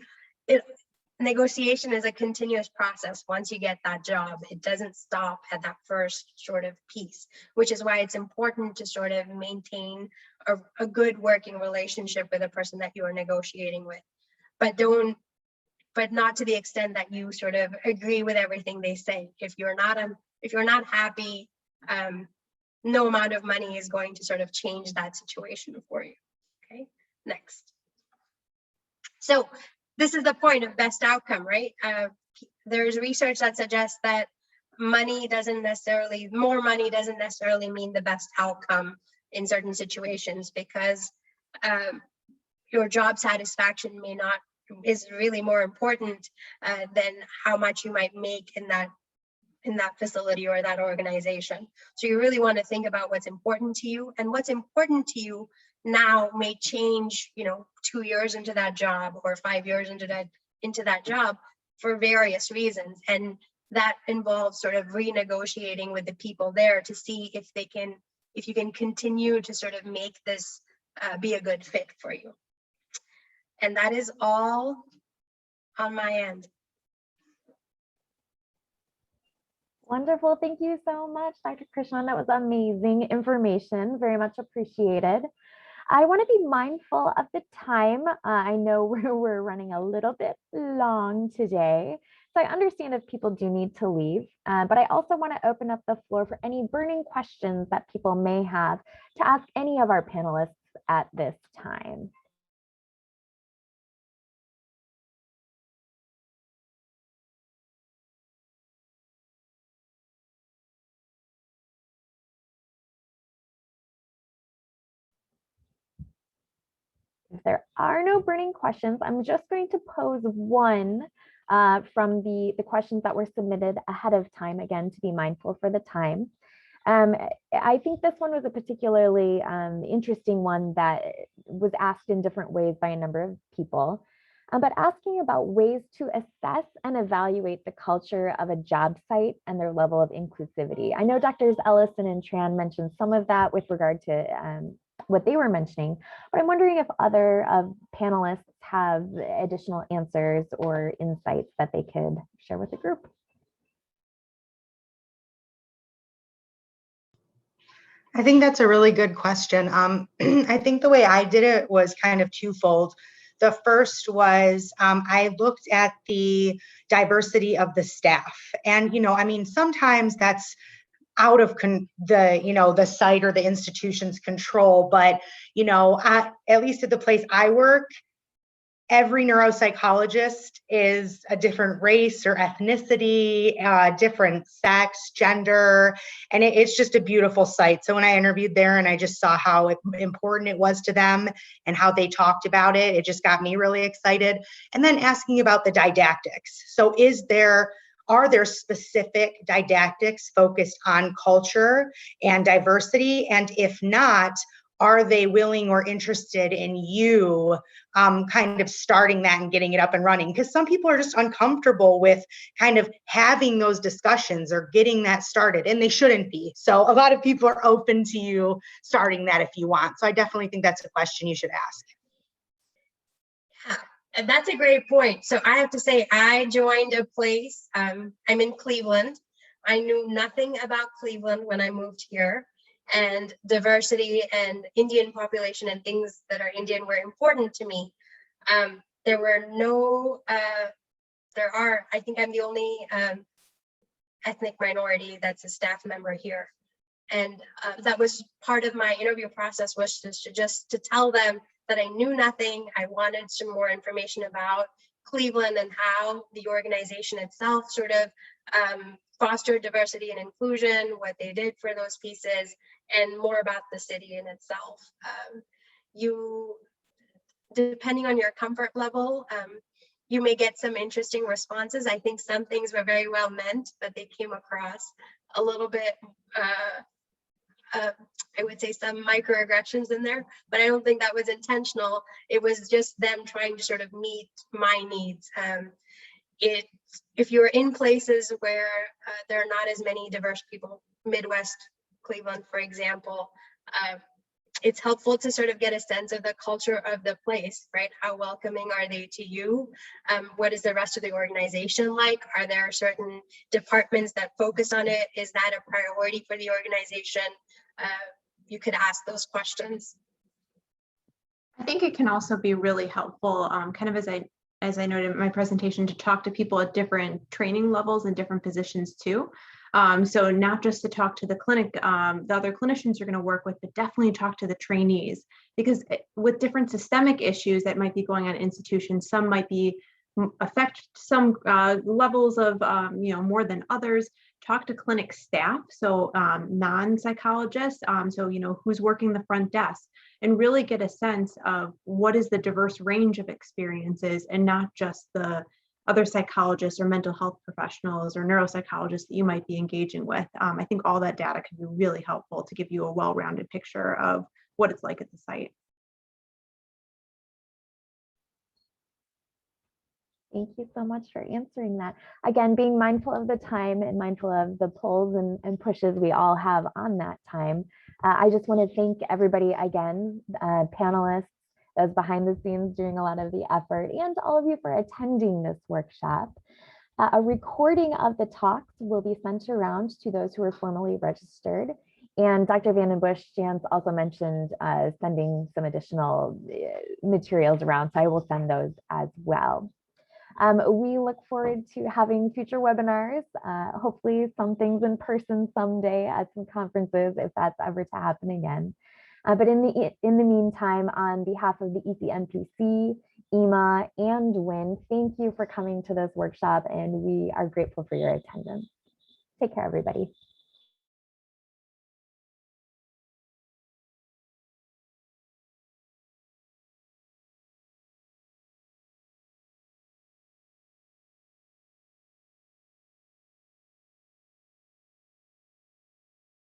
Negotiation is a continuous process. Once you get that job, it doesn't stop at that first sort of piece, which is why it's important to sort of maintain a good working relationship with the person that you are negotiating with. But not to the extent that you sort of agree with everything they say. If you're not happy, no amount of money is going to sort of change that situation for you. Okay, next. So this is the point of best outcome, right? There's research that suggests that more money doesn't necessarily mean the best outcome in certain situations, because your job satisfaction is really more important than how much you might make in that facility or that organization. So you really want to think about what's important to you, and what's important to you now may change, 2 years into that job or 5 years into that job for various reasons. And that involves sort of renegotiating with the people there to see if you can continue to sort of make this be a good fit for you. And that is all on my end. Wonderful. Thank you so much, Dr. Krishnan. That was amazing information. Very much appreciated. I want to be mindful of the time. I know we're running a little bit long today, so I understand if people do need to leave, but I also want to open up the floor for any burning questions that people may have to ask any of our panelists at this time. If there are no burning questions, I'm just going to pose one from the questions that were submitted ahead of time, again, to be mindful for the time. I think this one was a particularly interesting one that was asked in different ways by a number of people. but asking about ways to assess and evaluate the culture of a job site and their level of inclusivity. I know Drs. Ellison and Tran mentioned some of that with regard to what they were mentioning, but I'm wondering if other panelists have additional answers or insights that they could share with the group. I think that's a really good question. I think the way I did it was kind of twofold. The first was I looked at the diversity of the staff. And, I mean, sometimes that's out of the site or the institution's control. But, at least at the place I work, every neuropsychologist is a different race or ethnicity, different sex, gender, and it's just a beautiful site. So when I interviewed there and I just saw how important it was to them and how they talked about it, it just got me really excited. And then asking about the didactics. So are there specific didactics focused on culture and diversity? And if not, are they willing or interested in you kind of starting that and getting it up and running? Because some people are just uncomfortable with kind of having those discussions or getting that started, and they shouldn't be. So a lot of people are open to you starting that if you want. So I definitely think that's a question you should ask. Yeah, and that's a great point. So I have to say, I joined a place, I'm in Cleveland. I knew nothing about Cleveland when I moved here. And diversity and Indian population and things that are Indian were important to me. There were no, I think I'm the only ethnic minority that's a staff member here. And that was part of my interview process, was just to tell them that I knew nothing. I wanted some more information about Cleveland and how the organization itself sort of fostered diversity and inclusion, what they did for those pieces, and more about the city in itself. Depending on your comfort level, you may get some interesting responses. I think some things were very well meant, but they came across a little bit, I would say some microaggressions in there, but I don't think that was intentional. It was just them trying to sort of meet my needs. If you're in places where there are not as many diverse people, Midwest Cleveland, for example, it's helpful to sort of get a sense of the culture of the place, right? How welcoming are they to you? What is the rest of the organization like? Are there certain departments that focus on it? Is that a priority for the organization? You could ask those questions. I think it can also be really helpful, kind of as I noted in my presentation, to talk to people at different training levels and different positions too. So not just to talk to the clinic, the other clinicians you're going to work with, but definitely talk to the trainees, because with different systemic issues that might be going on in institutions, some might be affect some levels of more than others. Talk to clinic staff, so non-psychologists, so who's working the front desk, and really get a sense of what is the diverse range of experiences, and not just the other psychologists or mental health professionals or neuropsychologists that you might be engaging with. I think all that data can be really helpful to give you a well-rounded picture of what it's like at the site. Thank you so much for answering that. Again, being mindful of the time and mindful of the pulls and pushes we all have on that time. I just want to thank everybody again, panelists, those behind the scenes doing a lot of the effort, and all of you for attending this workshop. A recording of the talks will be sent around to those who are formally registered. And Dr. Vandenbusch-Jans also mentioned sending some additional materials around, so I will send those as well. We look forward to having future webinars, hopefully some things in person someday at some conferences, if that's ever to happen again. But in the meantime, on behalf of the ECNPC, EMA, and WIN, thank you for coming to this workshop, and we are grateful for your attendance. Take care, everybody.